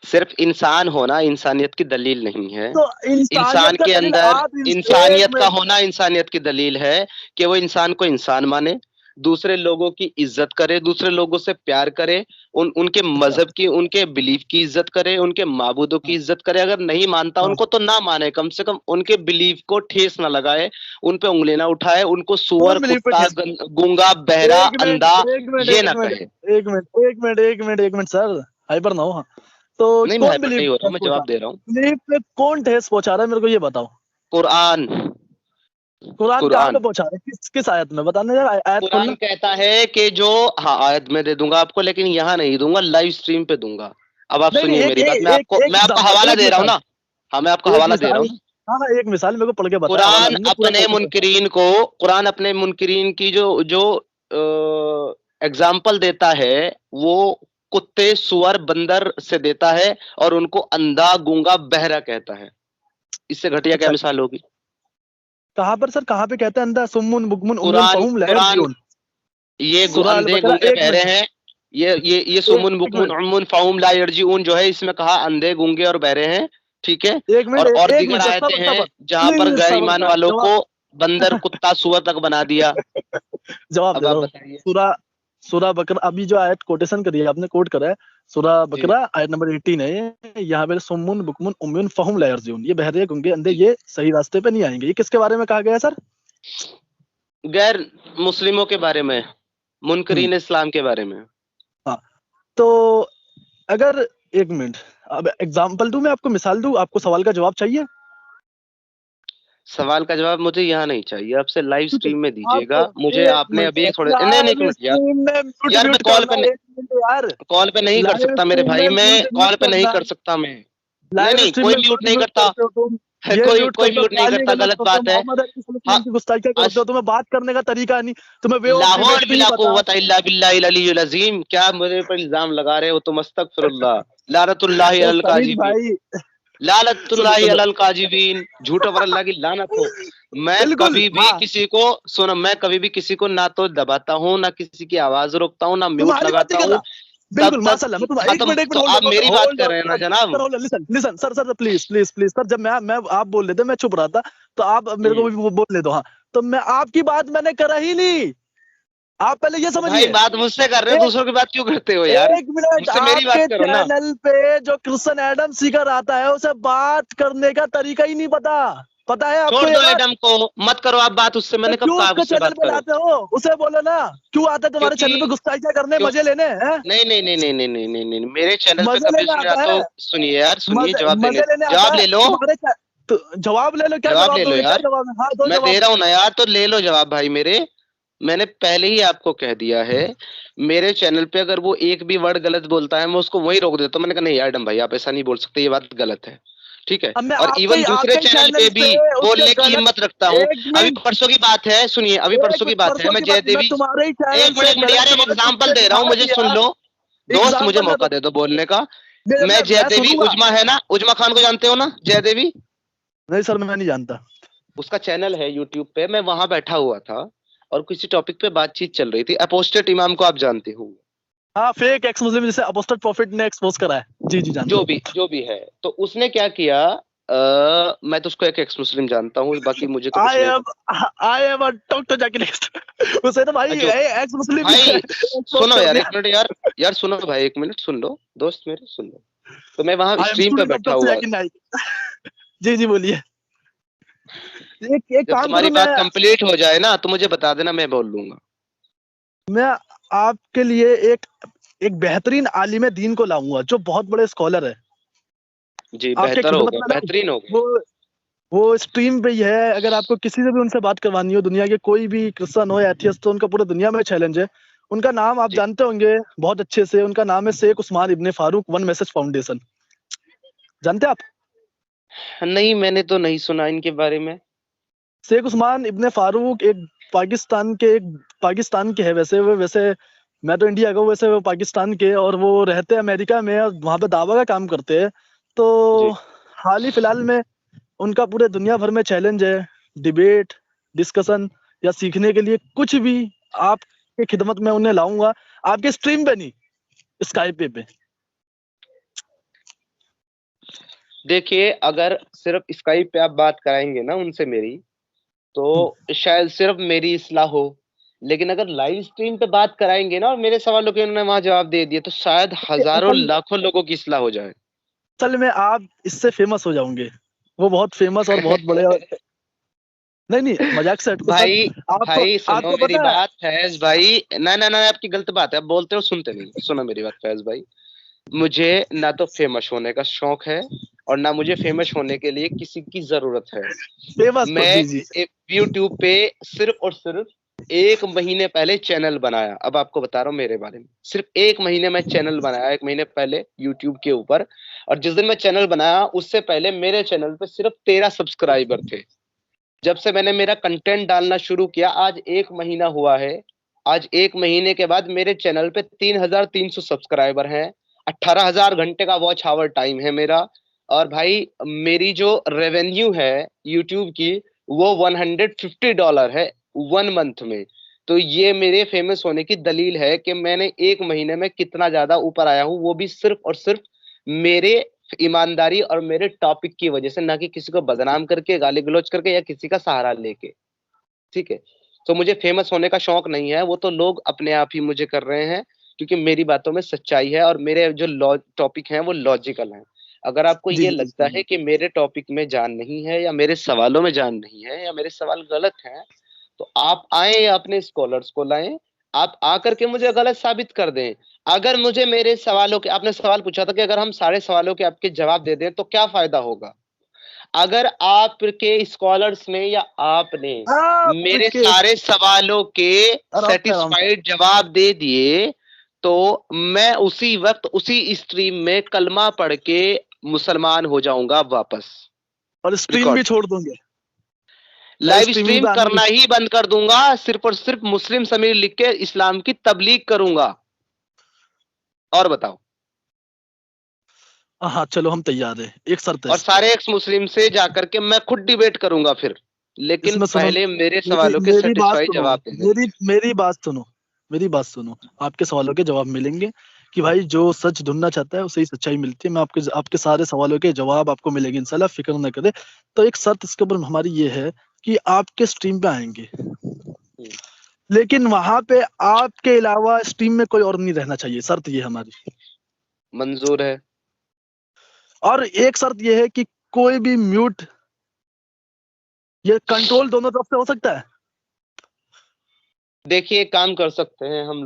सिर्फ इंसान होना इंसानियत की दलील नहीं है। तो इंसानियत इंसान का के दलील अंदर आप एक इंसानियत का मिनट। होना इंसानियत की दलील है कि वो इंसान को इंसान माने, दूसरे लोगों की इज्जत करे, दूसरे लोगों से प्यार करे, उनके अच्छा। मजहब की, उनके बिलीफ की इज्जत करे, उनके माबूदों की हाँ इज्जत करे। अगर नहीं मानता हाँ। उनको तो ना माने, कम से कम उनके बिलीफ को ठेस ना लगाए, उन पे उंगली ना उठाए, उनको सुअर, कौन बिलीव पे कुत्ता, ठेस? गूंगा, बहरा, एक मिनट अंधा एक मिनट ये एक ना मिनट कहे। एक मिनट एक मिनट एक मिनट एक मिनट सर, हाइपर ना हो। हाँ, तो नहीं, मैं कौन हाइपर बिलीव नहीं पे हो रहा हूँ, ठेस मैं पहुंचा? जवाब दे रहा हूँ। बिलीव पे कौन ठेस पहुंचा रहा है मेरे को ये बताओ। कुरान। कुरान कहाँ पे कुरान। पहुंचा रहा है, किस किस आयत में बताना यार, आयत कुरान खोलना। कहता है कि जो, हाँ आयत में दे दूंगा आपको, लेकिन यहाँ नहीं दूंगा, लाइव स्ट्रीम पे दूंगा। अब आप नहीं नहीं, सुनिए एक मेरी बात, एक एक एक मैं आपको एग्जांपल, हवाला एक दे रहा हूँ मिसाल, ना। हाँ, मैं आपको एक हवाला दे रहा मिसाल। हूँ ना। हाँ हाँ, एक मिसाल मेरे को पढ़ के बताया, हवाला कुरान नहीं है, पूरा अपने पढ़ के बताया। मुनकिरीन को, कुरान अपने मुनकिरीन की जो जो एग्जाम्पल देता है, वो कुत्ते, सुअर, बंदर से देता है, और उनको अंधा, गूंगा, बहरा कहता है। इससे घटिया क्या अच्छा, मिसाल होगी। कहाँ पर सर, कहाँ पे कहते हैं अंधा सुम्मुन बुकमुन उम्मुन कुरान फहुम ला कुरान यर्जिऊन? ये सूरह अल अंधे बकरा, गूंगे एक बहरे मिनट हैं। ये सुमुन एक बुकमुन मिनट उम्मुन फाहुम ला यर्जिऊन जो है, इसमें कहा अंधे, गूंगे और बहरे हैं। ठीक है। एक मिनट और एक दीगर मिनट सर, आयतें सबर हैं सबर, जहां पर प्लीज गैर सबर ईमान सर, वालों जवाब। को बंदर, कुत्ता, सुअर तक बना दिया। जवाब अब दे आप रहा हूँ। बताइए। सूरा सूरा बकरा, अभी जो आयत कोटेशन करी है आपने, कोट करा है, सूरा जी। बकरा आयत नंबर 18 है ये। यहाँ पे सुम्मुन बुकमुन उम्युन फहुम ला यर्जिऊन, ये बहरे गुंगे अंधे जी। ये सही रास्ते पे नहीं आएंगे, ये किसके बारे में कहा गया है सर? गैर मुस्लिमों के बारे में, हम्म। मुनकरीन इस्लाम के बारे में। हाँ। तो अगर, एक मिनट, अब एग्जाम्पल दूं मैं आपको, मिसाल दूं आपको, सवाल का जवाब चाहिए? सवाल का जवाब मुझे यहाँ नहीं चाहिए, आपसे लाइव ठीक है। स्ट्रीम में आपको दीजिएगा मुझे। एक आपने मिनट अभी सर, एक थोड़े, नहीं नहीं, एक लाइव मिनट यार। स्ट्रीम में म्यूट यार मैं म्यूट कॉल पे करना, एक मिनट यार। कॉल पे नहीं कर लाइव सकता मेरे स्ट्रीम भाई, में मैं म्यूट म्यूट कॉल पे नहीं करना, कर सकता मैं। नहीं लाइव नहीं, स्ट्रीम कोई में म्यूट म्यूट नहीं म्यूट करता। करते हो तुम। ये कोई म्यूट कोई कर दो, म्यूट नहीं गाली करता, गलत गलत करते हो, बात है। मोहम्मद अली हाँ, सल्लल्लाहु की गुस्ताखियां करते हो, तुम्हें बात करने का तरीका नहीं, तुम्हें वे ऑफ लाहौर डिबेट नहीं बिला पता। कुव्वत इल्ला बिल्लाहिल अलीयुल अज़ीम, क्या मेरे पर इल्जाम लगा रहे हो तुम? अस्तगफिरुल्लाह, लानतुल्लाहि तो अलल सलीम काज़िबीन, भाई, सुनो लानतुल्लाहि सुनो, अलल काज़िबीन, झूठों पर अल्लाह की लानत हो। मैं बिल्कुल कभी भी हाँ, किसी को, सुनो, मैं कभी भी किसी को ना तो दबाता हूँ, ना किसी की आवाज रोकता हूँ, ना म्यूट तुम्हारी बात लगाता नहीं कर हूँ। रहा, तब बिल्कुल तक, माशाल्लाह। मैं तुम हाँ, एक तो मिनट आप मेरी बात कर रहे हैं ना जनाब? Hold, listen listen sir, sir please please please sir, जब मैं आप बोल रहे थे मैं चुप रहा था, तो आप मेरे को हम्म। भी बोलने दो। हाँ, तो मैं आपकी बात मैंने करा ही नहीं, आप पहले ये तो भाई समझिए। बात मुझसे कर रहे हो, एक दूसरों की बात क्यों करते हो यार? एक मिनट, मुझसे मेरी आपके बात करो ना। चैनल पे जो क्रिश्चियन एडम सीकर आता है उसे बात करने का तरीका ही नहीं पता, पता है छोड़ आपको ये दो बात? एडम को, मत करो आप बात उससे, तो मैंने कब क्यों कहा उसको उससे चैनल बात पे करो? लाते हो? उसे बोलो ना, क्यों आता है तुम्हारे क्योंकि चैनल पे गुस्ताखियां करने, क्यों मजे लेने हैं? नहीं नहीं नहीं नहीं नहीं नहीं नहीं नहीं नहीं, मेरे चैनल पे मजे कभी लेने उसने या आता तो, है, सुनिए यार, सुनिए, मजे जवाब देने, मजे लेने आता जवाब है ले लो, तुम्हारे तो जवाब ले लो, क्या जवाब जवाब ले लो दोगे, क्या यार। जवाब है? हाँ दो मैं दे जवाब। रहा हूं ना यार, तो ले लो जवाब भाई मेरे। मैंने पहले ही आपको कह दिया है, मेरे चैनल पे अगर वो एक भी वर्ड गलत बोलता है, मैं उसको वही रोक देता हूं। मैंने कहा नहीं यार डम भाई, आप ऐसा नहीं बोल सकते, ये बात गलत है, ठीक है? अब मैं और इवन दूसरे आपके ही चैनल चैनल पे भी पे उसके बोलने की गलत, हिम्मत रखता हूँ। एक अभी मिनट, परसों की बात है, सुनिए, अभी परसों की बात है, परसों मैं की बात, मैं जयदेवी, तुम्हारे ही चैनल से एक मिनट यार, करेक्ट एक मैंने एग्जाम्पल तुमसे दे रहा हूँ, दिखा मुझे सुन दिया, लो। दोस्त, मुझे एग्जाम्पल मैं मौका दे दो बोलने का। मैं मैं जयदेवी सुनूंगा। उजमा है ना, उजमा खान को जानते हो ना, जयदेवी? नहीं सर, मैं नहीं जानता। उसका चैनल है यूट्यूब पे, मैं वहां बैठा हुआ था और किसी टॉपिक पे बातचीत चल रही थी। अपोस्टेट इमाम को आप जानते हो? हाँ, फेक एक्स मुस्लिम जिसे अपोस्टेट प्रॉफिट ने एक्सपोज करा है, जी जी जानता हूँ। जो भी है, तो उसने क्या किया, मैं तो उसको एक एक्स मुस्लिम जानता हूँ, बाकी मुझे तो कुछ आई नहीं am I am a talk to Zakir next. उसे तो भाई पता जो। एक्स मुस्लिम ने भाई एक्सपोज सुनो कर यार, दिया। एक मिनट यार, यार सुनो भाई, एक मिनट सुन लो, दोस्त मेरे सुन लो। तो मैं वहां आई एम स्ट्रीम पे स्टूडेंट ऑफ बैठा डॉक्टर हुआ, जाकिर नाइक। जी जी बोलिए। एक जब काम तुम्हारी करूं बात कंप्लीट हो जाए ना तो मुझे बता देना, मैं बोल लूंगा। मैं आपके लिए एक एक बेहतरीन आलिम दीन को लाऊंगा जो बहुत बड़े स्कॉलर है, जी, आपके बेहतर खिदमत होगा, में लाऊं। बेहतरीन होगा। वो वो स्ट्रीम पे ही है, अगर आपको किसी से भी उनसे बात करवानी हो, दुनिया के कोई भी क्रिश्चियन हो या एथियस्ट हो, उनका पूरे दुनिया में चैलेंज है। उनका नाम आप जी, जानते होंगे बहुत अच्छे से, उनका नाम है शेख उस्मान इब्ने फारूक वन मैसेज फाउंडेशन, जानते हैं आप? नहीं मैंने तो नहीं सुना इनके बारे में। शेख उस्मान इब्ने फारूक एक पाकिस्तान के है, वैसे मैं तो इंडिया का हूँ, वैसे वो पाकिस्तान के, और वो रहते हैं अमेरिका में और वहाँ पे दावा का काम करते हैं। तो जी, हाल ही फिलहाल में उनका पूरे दुनिया भर में चैलेंज है, डिबेट, डिस्कशन या सीखने के लिए कुछ भी, आपके खिदमत में उन्हें लाऊंगा, आपके स्ट्रीम पे नहीं, स्काइप पे। देखिए, अगर सिर्फ स्काइप पे आप बात कराएंगे ना उनसे मेरी, तो शायद सिर्फ मेरी इस्लाह हो। लेकिन अगर लाइव स्ट्रीम पे बात कराएंगे ना और मेरे सवालों के उन्होंने वहां जवाब दे दिए, तो शायद हजारों असल लाखों लोगों की इस्लाह हो जाए। असल में आप इससे फेमस हो जाओगे, वो बहुत फेमस और बहुत बड़े, नहीं नहीं मजाक से हटके सर, भाई, आपको भाई सुनो आपको मेरी पता है। बात फैज भाई, ना ना ना, आपकी गलत बात है, आप बोलते हो सुनते नहीं, सुनो मेरी बात फैज भाई। मुझे ना तो फेमस होने का शौक है, और ना मुझे फेमस होने के लिए किसी की जरूरत है। फेमस तो मैं जी जी, एक यूट्यूब पे सिर्फ और सिर्फ 1 महीने पहले चैनल बनाया, अब आपको बता रहा हूँ मेरे बारे में। सिर्फ 1 महीने में चैनल बनाया, 1 महीने पहले यूट्यूब के ऊपर। और जिस दिन मैं चैनल बनाया उससे पहले मेरे चैनल पे सिर्फ 13 सब्सक्राइबर थे। जब से मैंने मेरा कंटेंट डालना शुरू किया, आज 1 महीना हुआ है। आज 1 महीने के बाद मेरे चैनल पे 3,300 सब्सक्राइबर हैं। 18,000 घंटे का वॉच आवर टाइम है मेरा। और भाई, मेरी जो रेवेन्यू है यूट्यूब की, वो $150 है 1 मंथ में। तो ये मेरे फेमस होने की दलील है कि मैंने 1 महीने में कितना ज्यादा ऊपर आया हूँ, वो भी सिर्फ और सिर्फ मेरे ईमानदारी और मेरे टॉपिक की वजह से, ना कि किसी को बदनाम करके, गाली गलौज करके, या किसी का सहारा लेके, ठीक है? तो मुझे फेमस होने का शौक नहीं है, वो तो लोग अपने आप ही मुझे कर रहे हैं, क्योंकि मेरी बातों में सच्चाई है और मेरे जो टॉपिक हैं वो लॉजिकल हैं। अगर आपको जी ये जी जी लगता है कि मेरे टॉपिक में जान नहीं है, या मेरे सवालों में जान नहीं है, या मेरे सवाल गलत हैं, तो आप आए या अपने स्कॉलर्स को लाएं, आप आकर के मुझे गलत साबित कर दें। अगर मुझे मेरे सवालों के, आपने सवाल पूछा था कि अगर हम सारे सवालों के आपके जवाब दे दें तो क्या फायदा होगा? अगर आपके स्कॉलर्स ने या आपने मेरे आपके सारे सवालों के आराम से आराम से, सेटिस्फाइड जवाब दे दिए, तो मैं उसी वक्त उसी स्ट्रीम में कलमा पढ़ के मुसलमान हो जाऊंगा वापस। और स्ट्रीम भी रिकॉर्ड। छोड़ दूंगे, लाइव स्ट्रीमिंग स्ट्रीम पे आने करना ही बंद कर दूंगा, सिर्फ और सिर्फ मुस्लिम समीर लिख के इस्लाम की तबलीग करूंगा। और बताओ। हाँ चलो हम तैयार है, एक शर्त है और इस पे। सारे एक्स मुस्लिम से जाकर के मैं खुद डिबेट करूंगा फिर, लेकिन इसमें सुनो, पहले मेरे मेरी सवालों के मेरी बात सेटिस्फाई सुनो, जवाब देने मेरी मुझे। मेरी बात सुनो, मेरी बात सुनो। आपके सवालों के जवाब मिलेंगे कि भाई जो सच ढूंढना चाहता है उसे ही सच्चाई मिलती है। मैं आपके आपके सारे सवालों के जवाब आपको मिलेंगे इंशाल्लाह, फिक्र न करे। तो एक शर्त इसके ऊपर हमारी ये है कि आपके स्ट्रीम पे आएंगे, हम्म, लेकिन वहां पे आपके अलावा स्ट्रीम में कोई और नहीं रहना चाहिए, शर्त ये है हमारी। मंजूर है। और एक शर्त ये है कि कोई भी म्यूट, ये कंट्रोल दोनों तरफ से हो सकता है। देखिए एक काम कर सकते हैं हम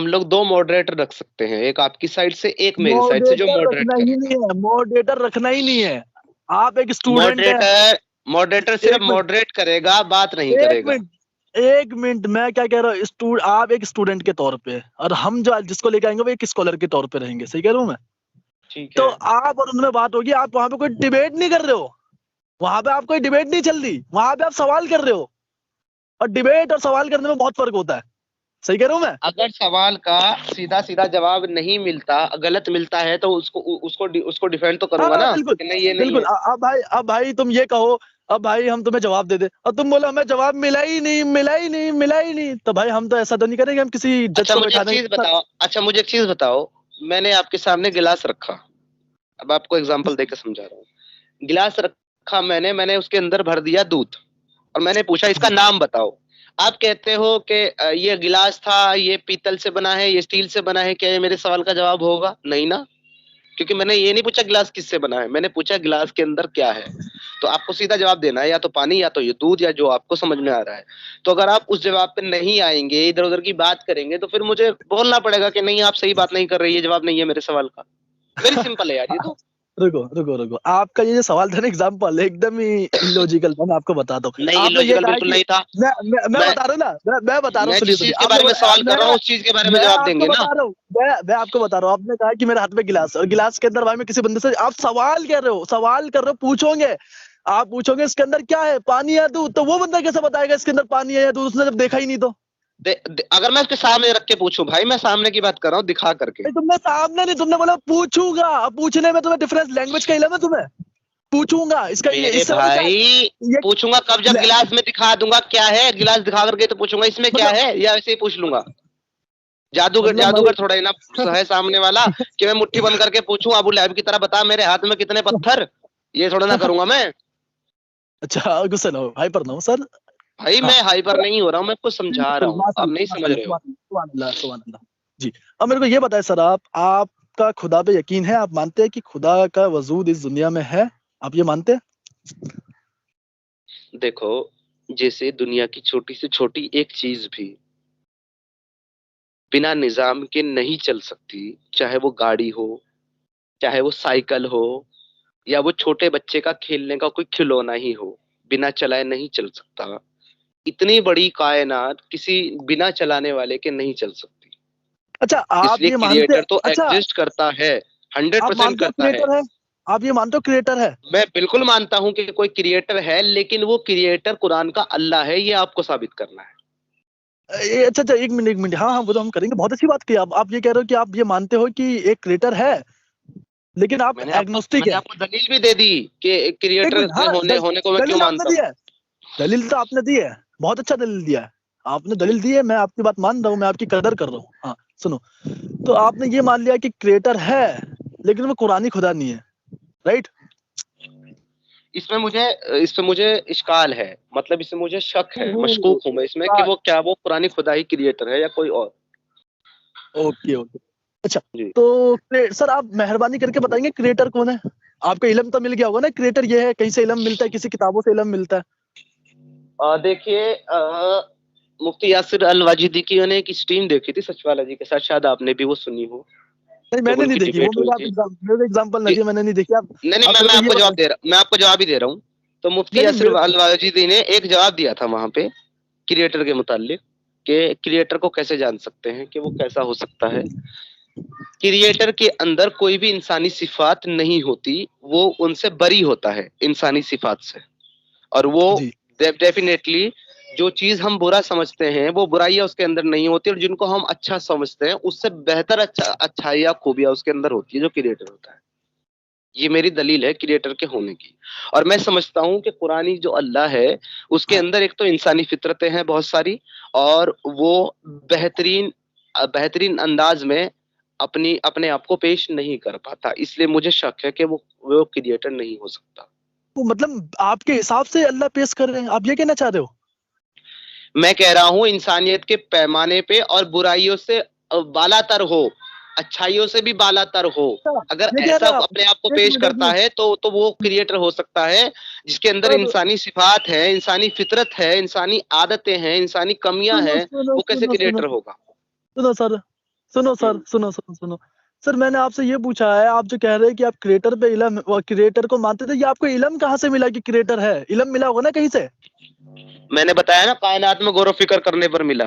लोग दो मॉडरेटर रख सकते हैं, एक आपकी साइड से एक मेरी साइड से, जो मॉडरेटर मॉडरेट रखना ही करेगा। नहीं है, मॉडरेटर रखना ही नहीं है। आप एक स्टूडेंट है। मॉडरेटर मॉडरेटर सिर्फ एक मिनट, मॉडरेट करेगा, बात नहीं एक करेगा। मिनट, एक मिनट, मैं क्या कह रहा हूँ, आप एक स्टूडेंट के तौर पे, और हम जो जिसको लेके आएंगे वो एक स्कॉलर के तौर पे रहेंगे, सही कह रहा हूँ मैं? ठीक तो है। आप और उनमें बात होगी, आप वहां पे कोई डिबेट नहीं कर रहे हो, वहां पे आप कोई डिबेट नहीं चल रही, वहां पे आप सवाल कर रहे हो, और डिबेट और सवाल करने में बहुत फर्क होता है, सही कह रहा हूँ मैं? अगर सवाल का सीधा सीधा जवाब नहीं मिलता, गलत मिलता है, तो उसको डिफेंड तो हाँ करूंगा हाँ, ना बिल्कुल कि नहीं ये नहीं बिल्कुल। है। अब भाई तुम ये कहो, अब भाई हम तुम्हें जवाब दे दे और तुम बोलो हमें जवाब मिला ही नहीं, मिला ही नहीं, मिला ही नहीं, तो भाई हम तो ऐसा तो नहीं करेंगे, हम किसी जज अच्छा को मुझे एक बैठा देंगे। चीज बताओ, मैंने आपके सामने गिलास रखा, अब आपको एग्जांपल देकर समझा रहा हूँ। गिलास रखा मैंने उसके अंदर भर दिया दूध, और मैंने पूछा इसका जी। नाम बताओ। आप कहते हो कि ये गिलास था, ये पीतल से बना है, ये स्टील से बना है, क्या ये मेरे सवाल का जवाब होगा? नहीं ना, क्योंकि मैंने ये नहीं पूछा गिलास किससे बना है, मैंने पूछा गिलास के अंदर क्या है। तो आपको सीधा जवाब देना है, या तो पानी, या तो ये दूध, या जो आपको समझ में आ रहा है। तो अगर आप उस जवाब पे नहीं आएंगे, इधर उधर की बात करेंगे, तो फिर मुझे बोलना पड़ेगा कि नहीं आप सही बात नहीं कर रही, ये जवाब नहीं है मेरे सवाल का। वेरी सिंपल है यार ये तो। रुको रुको रुको, आपका ये जो सवाल था ना, एग्जाम्पल एकदम ही इलॉजिकल था, मैं आपको बताता हूँ। नहीं आपने ये इलॉजिकल कहा बिल्कुल कि नहीं था। मैं मैं बता रहा हूँ ना, मैं बता रहा हूँ, मैं सुनिए जिस सुनिए, चीज के आपने बारे में सवाल कर रहा हूँ उस चीज के बारे में मैं जवाब आपको देंगे ना। बता रहा हूँ, मैं आपको बता रहा हूँ, आपने कहा कि मेरे हाथ में गिलास है, और गिलास के अंदर भाई मैं किसी बंदे से, आप सवाल कर रहे हो, सवाल कर रहे हो, पूछोगे, आप पूछोगे इसके अंदर क्या है, पानी या दूध, तो वो बंदा कैसे बताएगा इसके अंदर पानी है या दूध, उसने जब देखा ही नहीं तो? अगर मैं उसके सामने रख के पूछूं, भाई मैं सामने की बात कर रहा हूँ दिखा करके। नहीं, तुमने सामने नहीं, तुमने बोला पूछूंगा, अब पूछने में तुम्हें डिफरेंस लैंग्वेज का इलम है तुम्हें? पूछूंगा इसका ये, मेरे इससे मतलब क्या भाई ये पूछूंगा कब, जब गिलास में दिखा दूंगा क्या है, गिलास दिखा करके तो पूछूंगा इसमें क्या मतलब है, या ऐसे ही पूछ लूंगा। जादूगर मतलब जादूगर मैं थोड़ा ही ना है सामने वाला, कि मैं मुट्ठी बंद करके पूछूं अबू लहब की तरह, बता मेरे हाथ में कितने पत्थर, ये थोड़ा ना करूंगा मैं। अच्छा, गुस्सा ना हो, हाइपर ना हो सर। भाई हाँ मैं हाइपर सर, नहीं हो रहा हूँ, मैं आपको समझा रहा बिल्कुल हूँ, आप नहीं माशाल्लाह समझ माशाल्लाह, रहे हो। सुभान अल्लाह सुभान अल्लाह। जी, अब मेरे को ये बताएं सर, आपका खुदा पे यकीन है? आप मानते हैं कि खुदा का वजूद इस दुनिया में है? आप ये मानते हैं? देखो, जैसे दुनिया की छोटी से छोटी एक चीज भी बिना निजाम के नहीं चल सकती, चाहे वो गाड़ी हो, चाहे वो साइकिल हो, या वो छोटे बच्चे का खेलने का कोई खिलौना ही हो, बिना चलाए नहीं चल सकता। इतनी बड़ी कायनात किसी बिना चलाने वाले के नहीं चल सकती। अच्छा आप इसलिए ये मानते, क्रिएटर तो अच्छा एग्जिस्ट करता है, हंड्रेड आप परसेंट मानते हो करता है। क्रिएटर है? आप ये मानते हो क्रिएटर है? मैं बिल्कुल मानता हूं कि कोई क्रिएटर है, लेकिन वो क्रिएटर कुरान का अल्लाह है, ये आपको साबित करना है। अच्छा अच्छा, एक मिनट एक मिनट, हाँ हाँ वो तो हम करेंगे, बहुत अच्छी बात की। आप ये कह रहे हो कि आप ये मानते हो कि एक क्रिएटर है, लेकिन आप एग्नोस्टिक मैंने है। आपको दलील भी दे दी कि एक क्रिएटर मिनट, हाँ होने को मैं क्यों दलील आपने मानता दी हूँ। है, दलील तो आपने दी है, बहुत अच्छा दलील दिया है, आपने दलील दी है, मैं आपकी बात मान रहा हूँ, मैं आपकी कदर कर रहा हूँ। हाँ सुनो, तो आपने ये मान लिया कि क्रिएटर है, लेकिन वो कुरानी खुदा नहीं है, राइट? इसमें मुझे इश्काल है, मतलब इसमें मुझे शक है, मशकूक हूं मैं इसमें कि वो पुरानी खुदा ही क्रिएटर है या कोई और। Okay okay. अच्छा, जी। तो सर आप मेहरबानी करके बताएंगे क्रिएटर कौन है? आपको इलम तो मिल गया होगा ना, क्रिएटर ये है, कहीं से इलम मिलता है, किसी किताबों से इलम मिलता है? देखिए, मुफ्ती यासिर अल वाजिदी की मैंने एक स्ट्रीम देखी थी सचवाला जी के साथ, शायद आपने भी वो सुनी हो, नहीं जब मैंने नहीं उनकी देखी वो, डिबेट हुई थी। मेरे को एग्जाम्पल ना जी, दिया, मैंने नहीं देखी। नहीं नहीं, आप मेरे मैं को ये आपको जवाब बताएं। दे रहा मैं आपको जवाब ही दे रहा हूँ। तो मुफ्ती नहीं नहीं यासिर मेरे अल वाजिदी ने एक जवाब दिया था वहां पे क्रिएटर के मुतालिक, कि क्रिएटर को कैसे जान सकते हैं कि वो कैसा हो सकता है। क्रिएटर के अंदर कोई भी इंसानी सिफात नहीं होती, वो उनसे बरी होता है इंसानी सिफात से। और वो जी डेफिनेटली जो चीज हम बुरा समझते हैं वो बुराइयां उसके अंदर नहीं होती, और जिनको हम अच्छा समझते हैं उससे बेहतर अच्छाइयाँ खूबियां उसके अंदर होती है जो क्रिएटर होता है। ये मेरी दलील है क्रिएटर के होने की। और मैं समझता हूँ कि कुरानी जो अल्लाह है उसके अंदर एक तो इंसानी फितरतें हैं बहुत सारी, और वो बेहतरीन बेहतरीन अंदाज में अपनी अपने आप को पेश नहीं कर पाता, इसलिए मुझे शक है कि वो क्रिएटर नहीं हो सकता। तो मतलब आपके हिसाब से अल्लाह पेश कर रहे हैं, आप ये कहना चाह रहे हो? मैं कह रहा हूँ इंसानियत के पैमाने पे और बुराइयों से बालातर हो, अच्छाइयों से भी बालातर हो। अच्छा, अगर ये कह ऐसा रहे हैं आप? अपने आप को एक पेश मिनट एक करता मिनट। है तो वो क्रिएटर हो सकता है, जिसके अंदर अब इंसानी सिफात है, इंसानी फितरत है, इंसानी आदतें हैं, इंसानी कमियां सुनो हैं। सुनो वो कैसे सुनो सुनो क्रिएटर होगा? सुनो सर, सुनो सर, हम्म। सुनो सुनो सुनो। सर मैंने आपसे ये पूछा है, आप जो कह रहे हैं कि आप क्रिएटर पे इल्म, क्रिएटर को मानते थे, ये आपको इल्म कहाँ से मिला कि क्रिएटर है? इल्म मिला होगा ना कहीं से? मैंने बताया ना, कायनात में गौर व फिक्र करने पर मिला।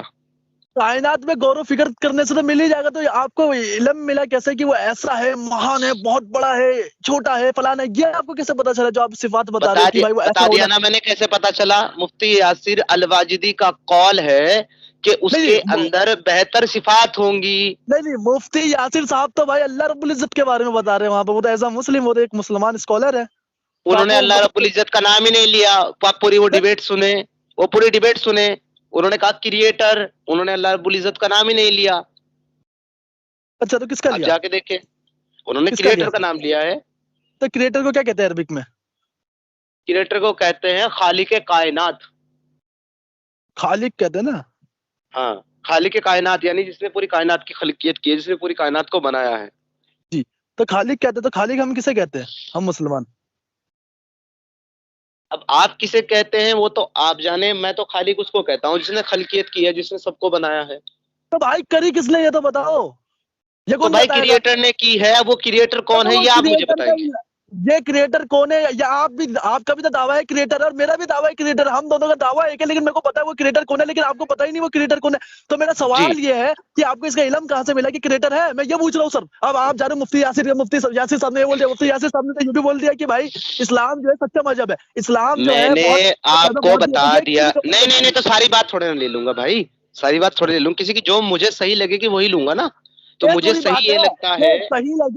कायनात में गौर व फिक्र करने से तो मिल ही जाएगा, तो आपको इल्म मिला कैसे कि वो ऐसा है, महान है, बहुत बड़ा है, छोटा है, फलाना है? ये आपको कैसे पता चला जो आप सिफात बता रहे हो कि भाई वो ऐसा बता दिया होना? ना मैंने कैसे पता चला। मुफ्ती यासिर अलवाजिदी का कौल है कि नहीं उसके अंदर बेहतर सिफात होंगी। नहीं नहीं, मुफ्ती यासिर साहब तो भाई अल्लाह रब्बुल इज्जत के बारे में बता रहे हैं वहां पे, वो तो एज मुस्लिम, वो तो एक मुसलमान स्कॉलर है, तो उन्होंने आपको अल्लाह मतलब रब्बुल इज्जत का नाम ही नहीं लिया। आप पूरी वो डिबेट सुने, वो पूरी डिबेट सुने। उन्होंने कहा क्रिएटर, उन्होंने अल्लाह रब्बुल इज्जत का नाम ही नहीं लिया। अच्छा तो किसका आप लिया? जाके देखें, उन्होंने किसका लिया क्रिएटर का सर? नाम लिया है। तो क्रिएटर को क्या कहते हैं अरबिक में? क्रिएटर को कहते हैं खालिक कायनात। खालिक कहते हैं ना? हाँ, खालिक कायनात यानी जिसने पूरी कायनात की खलकियत की है, जिसने पूरी कायनात को बनाया है। जी। तो खालिक कहते हैं, तो खालिक हम किसे कहते हैं, हम मुसलमान? अब आप किसे कहते हैं वो तो आप जाने, मैं तो खालिक उसको कहता हूँ जिसने खलकियत की है, जिसने सबको बनाया है। तो भाई करी किसने ये तो बताओ, ये तो कौन भाई बताएगा? क्रिएटर ने की है, अब वो क्रिएटर कौन तो है वो ये आप मुझे क्रिएटर बताएंगे। नहीं है। ये क्रिएटर कौन है? या आप भी, आपका भी तो दावा है क्रिएटर, और मेरा भी दावा है क्रिएटर, हम दोनों का दावा एक है, लेकिन मेरे को पता है वो क्रिएटर कौन है, लेकिन आपको पता ही नहीं वो क्रिएटर कौन है। तो मेरा जी। सवाल ये है कि आपको इसका इल्म कहाँ से मिला कि क्रिएटर है, मैं ये पूछ रहा हूँ सर। अब आप जा रहे हो मुफ्ती यासिर, यासिर साहब ने ये बोल दिया, मुफ्ती यासिर साहब ने तो ये भी बोल दिया कि भाई इस्लाम जो है सच्चा मजहब है, इस्लाम जो है मैंने बहुत ज्यादा आपको मोटी है, बता तो ये दिया, किसी को नहीं नहीं नहीं, तो सारी बात थोड़े ना ले लूंगा भाई। सारी बात थोड़े ले लूंगा, किसी की जो मुझे सही लगेगी वही लूंगा ना। तो ये मुझे थोड़ी सही बात ये है। लगता ये है।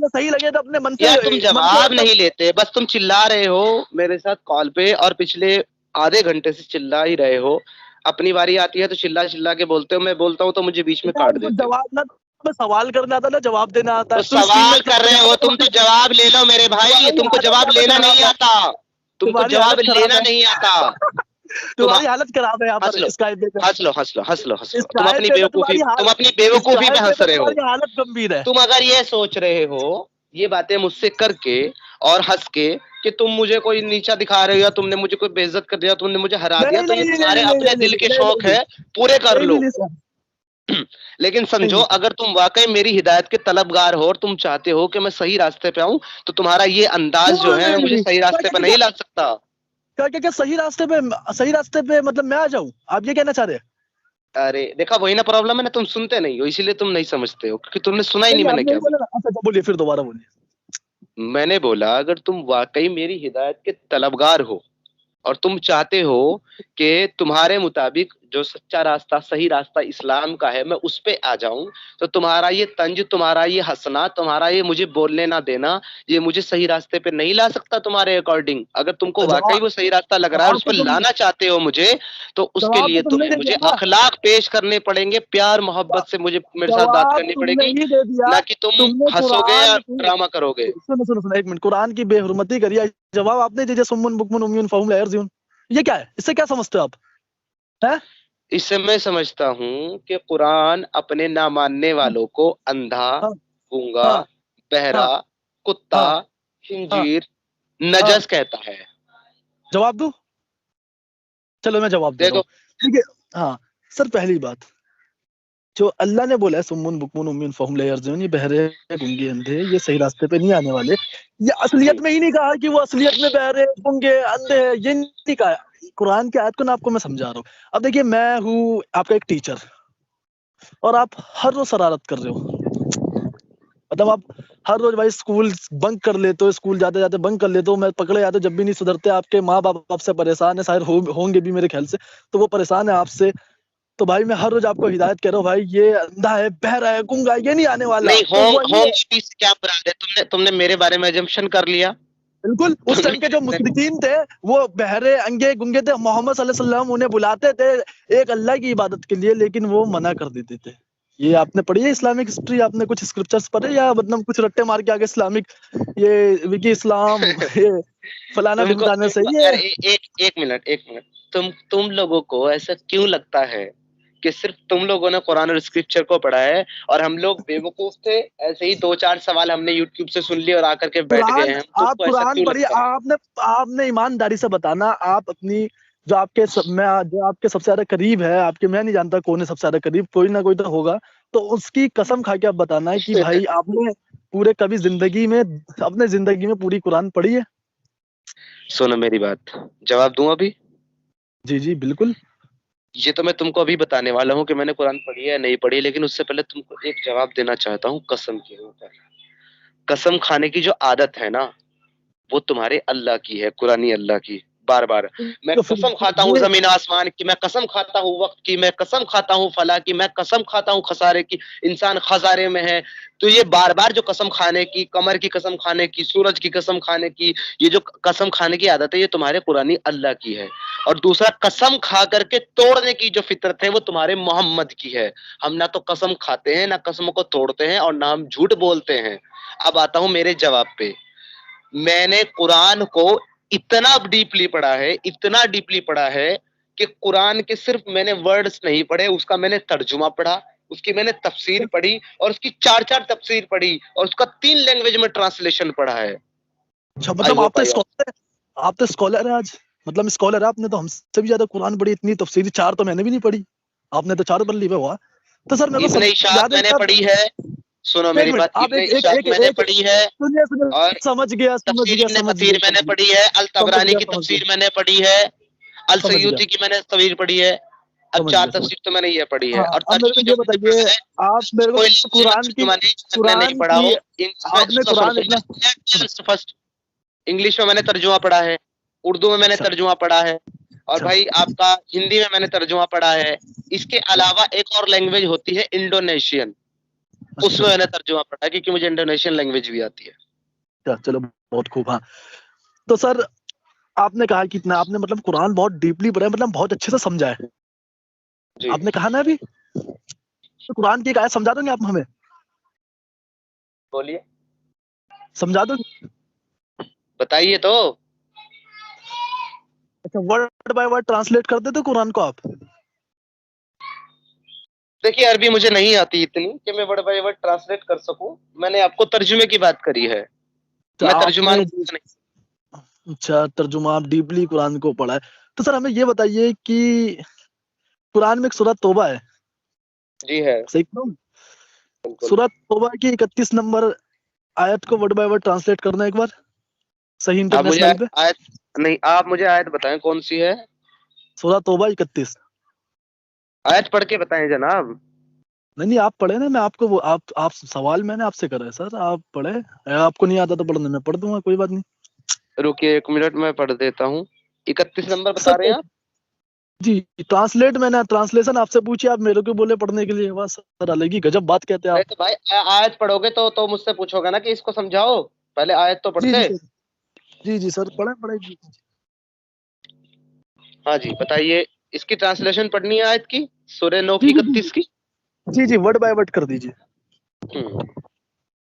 सही लगे तो अपने यार तुम मन से जवाब मतलब। नहीं लेते, बस तुम चिल्ला रहे हो मेरे साथ कॉल पे, और पिछले आधे घंटे से चिल्ला ही रहे हो। अपनी बारी आती है तो चिल्ला चिल्ला के बोलते हो, मैं बोलता हूँ तो मुझे बीच में काट तो देते हो। जवाब ना, मैं सवाल करना आता ना जवाब देना आता तो है, तू स्क्रीन में सवाल कर चला रहे गया हो था, तुम, तो जवाब ले लो मेरे भाई, तुम्हारी तुमको हालत जवाब ज्यादा लेना खराब नहीं है। आता। तुमको तुम्हारी जवाब हालत खराब लेना है। नहीं आता। तुम तुम्हारी हालत खराब है यहाँ हंस पर लो, स्काइप पे। हंस लो, हंस लो, हंस लो, हंस लो, स्काइप पे तो तुम्हारी तुम हालत, अपनी बेवकूफी पे स्काइप पे हंस तो रहे हो। तुम्हारी हालत गंभीर है। तुम अगर ये सोच रहे हो ये बातें मुझसे करके और हंस के कि तुम मुझे कोई नीचा दिखा रहे हो, या तुमने मुझे कोई बेइज्जत कर दिया, तुमने मुझे हरा दिया, नहीं तो नहीं ये नहीं तुम्हारे नहीं नहीं अपने नहीं दिल के नहीं शौक नहीं है, पूरे कर नहीं लो। नहीं नहीं सर, लेकिन नहीं समझो, नहीं सर। अगर तुम वाकई मेरी हिदायत के तलबगार हो और तुम चाहते हो कि मैं सही रास्ते पे आऊं, तो तुम्हारा ये अंदाज जो नहीं है नहीं मुझे नहीं सही क्या रास्ते क्या पे क्या नहीं ला सकता। क्या क्या क्या सही रास्ते पे, सही रास्ते पे मतलब मैं आ जाऊं, आप ये कहना चाह रहे हैं? अरे देखा, वही ना प्रॉब्लम है ना, तुम सुनते नहीं हो इसीलिए तुम नहीं समझते हो, क्योंकि तुमने सुना ही नहीं नहीं नहीं, मैंने हम नहीं क्या बोले बोला। ना। अच्छा अच्छा, बोलिए फिर दोबारा बोलिए। मैंने बोला अगर तुम वाकई मेरी हिदायत के तलबगार हो और तुम चाहते हो कि तुम्हारे मुताबिक जो सच्चा रास्ता, सही रास्ता इस्लाम का है, मैं उस पे आ जाऊं, तो तुम्हारा ये तंज, तुम्हारा ये हंसना, तुम्हारा ये मुझे बोलने ना देना, ये मुझे सही रास्ते पे नहीं ला सकता तुम्हारे अकॉर्डिंग। अगर तुमको तो वाकई जवाब, वो सही रास्ता लग रहा है और जवाब उस तो पर तुम, लाना चाहते हो मुझे, तो उसके जवाब तो लिए तुमने तुम्हें दे मुझे दिया ना। अखलाक पेश करने पड़ेंगे, प्यार मोहब्बत से मुझे मेरे साथ बात जवाब करनी तुमने पड़ेगी, ही दे दिया। ना कि तुम तुमने हंसोगे या कुरान की, ड्रामा करोगे। सुनो सुनो सुनो एक मिनट, कुरान की बेहुरमती करी है। जवाब आपने दीजिए, सुम्मुन बुकमुन उम्युन फहुम ला यर्जिऊन। ये क्या है, इससे क्या समझते हो आप? हैं? इससे मैं समझता हूँ कि कुरान अपने ना मानने हाँ वालों को अंधा, हाँ गूंगा, हाँ बहरा, हाँ कुत्ता, हाँ हाँ खिंजीर, हाँ। नजस कहता है। जवाब दूं? चलो मैं जवाब दे रहा देखो, हूँ। ठीक है। हाँ सर, पहली बात, जो अल्लाह ने बोला है सुम्मुन बुकमुन उम्युन फहुम ला यर्जिऊन, ये बहरे, गूंगे, अंधे, ये सही रास्ते पे नहीं आने वाले। ये असलियत जी, में ही नहीं कहा कि वो असलियत में बहरे, गूंगे, अंधे है, ये नहीं कहा। कुरान की आयत को ना आपको मैं समझा रहा हूँ। अब देखिए, मैं हूँ आपका एक टीचर, और आप हर रोज शरारत कर रहे हो, मतलब आप हर रोज भाई स्कूल बंक कर लेते हो, स्कूल जाते जाते बंक कर लेते हो, मैं पकड़े जाते हो जब भी नहीं सुधरते, आपके माँ बाप आपसे परेशान है, शायद होंगे भी मेरे ख्याल से, तो वो परेशान है आपसे। तो भाई मैं हर रोज आपको हिदायत कह रहा हूँ, भाई ये अंधा है, बहरा है, गूंगा है, ये नहीं आने वाला, नहीं, तो होंग वही है। होंगे भी से क्या मुराद है? तुमने तुमने मेरे बारे में अजम्पशन कर लिया। बिल्कुल, उस तुमने टाइम के जो क्या- मुशरिकीन थे वो बहरे अंगे गुंगे थे, मोहम्मद सल्लल्लाहु अलैहि वसल्लम उन्हें बुलाते थे एक अल्लाह की इबादत के लिए, लेकिन वो मना कर देते थे। ये आपने पढ़ी है इस्लामिक हिस्ट्री, आपने कुछ स्क्रिप्चर्स पढ़े या मतलब कुछ रट्टे मार के आगे इस्लामिक ये विकी इस्लाम ये फलाना तुमको ढिमकाने से तुम ये। यार एक मिनट, तुम लोगों को ऐसा क्यों लगता है कि सिर्फ तुम लोगों ने कुरान और स्क्रिप्चर को पढ़ा है और हम लोग बेवकूफ थे? ऐसे ही दो चार सवाल हमने यूट्यूब से सुन लिए और आकर के बैठ गए कुरान, हैं। आप तुमको ऐसा कुरान क्यों पढ़िए, लगता है? आपने आपने ईमानदारी से बताना, आप अपनी जो आपके सबसे ज्यादा करीब है आपके, मैं नहीं जानता कौन है सबसे ज्यादा करीब, कोई ना कोई तो होगा, तो उसकी कसम खा के आप बताना है कि भाई आपने पूरे कभी जिंदगी में, अपने जिंदगी में पूरी कुरान पढ़ी है। सुनो मेरी बात, जवाब दूं अभी? जी जी बिल्कुल। ये तो मैं तुमको अभी बताने वाला हूँ कि मैंने कुरान पढ़ी है या नहीं पढ़ी, लेकिन उससे पहले तुमको एक जवाब देना चाहता हूँ कसम के ऊपर। कसम खाने की जो आदत है ना, वो तुम्हारे अल्लाह की है, कुरानी अल्लाह की। बार बार मैं तो फिर कसम खाता हूँ ये जमीन आसमान की, मैं कसम खाता हूँ वक्त की, मैं कसम खाता हूँ फला की, मैं कसम खाता हूँ खसारे की, इंसान खसारे में है। तो ये बार बार जो कसम खाने की, कमर की कसम खाने की, सूरज की कसम खाने की, ये जो कसम खाने की आदत है, ये तुम्हारे कुरानी अल्लाह की है। और दूसरा, कसम खा करके तोड़ने की जो फितरत है वो तुम्हारे मोहम्मद की है। हम ना तो कसम खाते हैं, ना कसमों को तोड़ते हैं, और ना हम झूठ बोलते हैं। अब आता हूं मेरे जवाब पे। मैंने कुरान को इतना डीपली पढ़ा है, इतना डीपली पढ़ा है कि कुरान के सिर्फ मैंने वर्ड्स नहीं पढ़े, उसका मैंने तर्जुमा पढ़ा, उसकी मैंने तफसीर पढ़ी, और उसकी चार चार तफसीर पढ़ी, और उसका 3 लैंग्वेज में ट्रांसलेशन पढ़ा है। अच्छा, आई मतलब आप होप तो आई। स्कॉलर है, आप तो स्कॉलर है आज, मतलब स्कॉलर है, आपने तो हमसे भी ज्यादा कुरान पढ़ी, इतनी तफसीरी चार तो मैंने भी नहीं पढ़ी, आपने तो चार पढ़ ली हुआ। तो सर मेरे को इब्ने इशाक याद है मैंने सर, पढ़ी है। सुनो एक मेरी मिनट, बात, आप इब्ने एक एक इशाक एक मैंने एक पढ़ी है। सुनिए सुनिए, और समझ गया समझ तफसीर गया इब्ने समझ कसीर गया मैंने समझ गया पढ़ी है, अल समझ तबरानी गया की समझ गया तफसीर मैंने पढ़ी है, अल समझ गया सयूती की मैंने तफसीर पढ़ी है। अब समझ चार गया समझ तफसीर तो मैंने ये पढ़ी हाँ, है, और अब मेरे तर्जुमे को जो ये मैंने बताइए, पढ़ा है, आप मेरे को कोई लफ्ज में कुरान की तर्जुमा नहीं जो मैंने नहीं कुरान पढ़ा की हो। आपने सुनो कुरान सुनो इतना सुनो, फर्स्ट, इंग्लिश में मैंने तर्जुमा पढ़ा है, उर्दू में मैंने अच्छा तर्जुमा पढ़ा है, और अच्छा भाई आपका हिंदी में मैंने तर्जुमा पढ़ा है। इसके अलावा एक और लैंग्वेज होती है इंडोनेशियन, अच्छा उसमें मैंने तर्जुमा पढ़ा है, क्योंकि मुझे इंडोनेशियन लैंग्वेज भी आती है। अच्छा, चलो बहुत खूब। हाँ, तो सर आपने कहा कि इतना आपने मतलब कुरान बहुत डीपली पढ़ा है, मतलब बहुत अच्छे से समझा है, जी, आपने कहा ना अभी, तो कुरान की एक आयत समझा दोगे आप हमें, बोलिए, समझा दो। बताइए तो। अच्छा, वर्ड बाय वर्ड ट्रांसलेट कर देते कुरान को आप। देखिए, अरबी मुझे नहीं आती इतनी कि मैं वर्ड बाय वर्ड ट्रांसलेट कर सकूं। मैंने आपको तर्जुमे की बात करी है, तो मैं आपने तर्जुमान नहीं। अच्छा तर्जुमा, आप डीपली कुरान को पढ़ा है, तो सर हमें ये बताइए कि कुरान में एक सूरह तौबा है, जी है, सही कह रहा हूँ? बिल्कुल। सूरह तौबा की 31 नंबर आयत को वर्ड बाय वर्ड ट्रांसलेट करना एक बार, सही आप मुझे इंटरनेशनल पे। आयत, नहीं, आप मुझे आयत बताएं कौन सी है। सूरह तौबा 31। आयत पढ़ के बताएं जनाब। नहीं नहीं, आप पढ़े ना, मैं आपको वो आप सवाल मैंने आपसे करा है सर, आप पढ़े, आपको नहीं आता तो पढ़ने में पढ़ दूंगा, कोई बात नहीं। रुकिए एक मिनट, मैं पढ़ देता हूँ। 31 नंबर बता रहे सर हैं आप? जी, ट्रांसलेट मैंने ट्रांसलेशन आपसे पूछी, आप मेरे को बोले पढ़ने के लिए, बस सर अलग ही गजब बात कहते हैं अरे आप। तो भाई, आयत पढ़ोगे तो मुझसे पूछोगे ना कि इसको समझाओ, पहले आयत तो जी जी पढ़ते। सर, जी जी सर, पढ़े पढ़े जी। हाँ जी, बताइए। इसकी ट्रांसलेशन पढ़नी है आयत की, सूरह नौ जी की जी जी 31 की। जी जी, वर्ड बाय वर्ड कर दीजिए।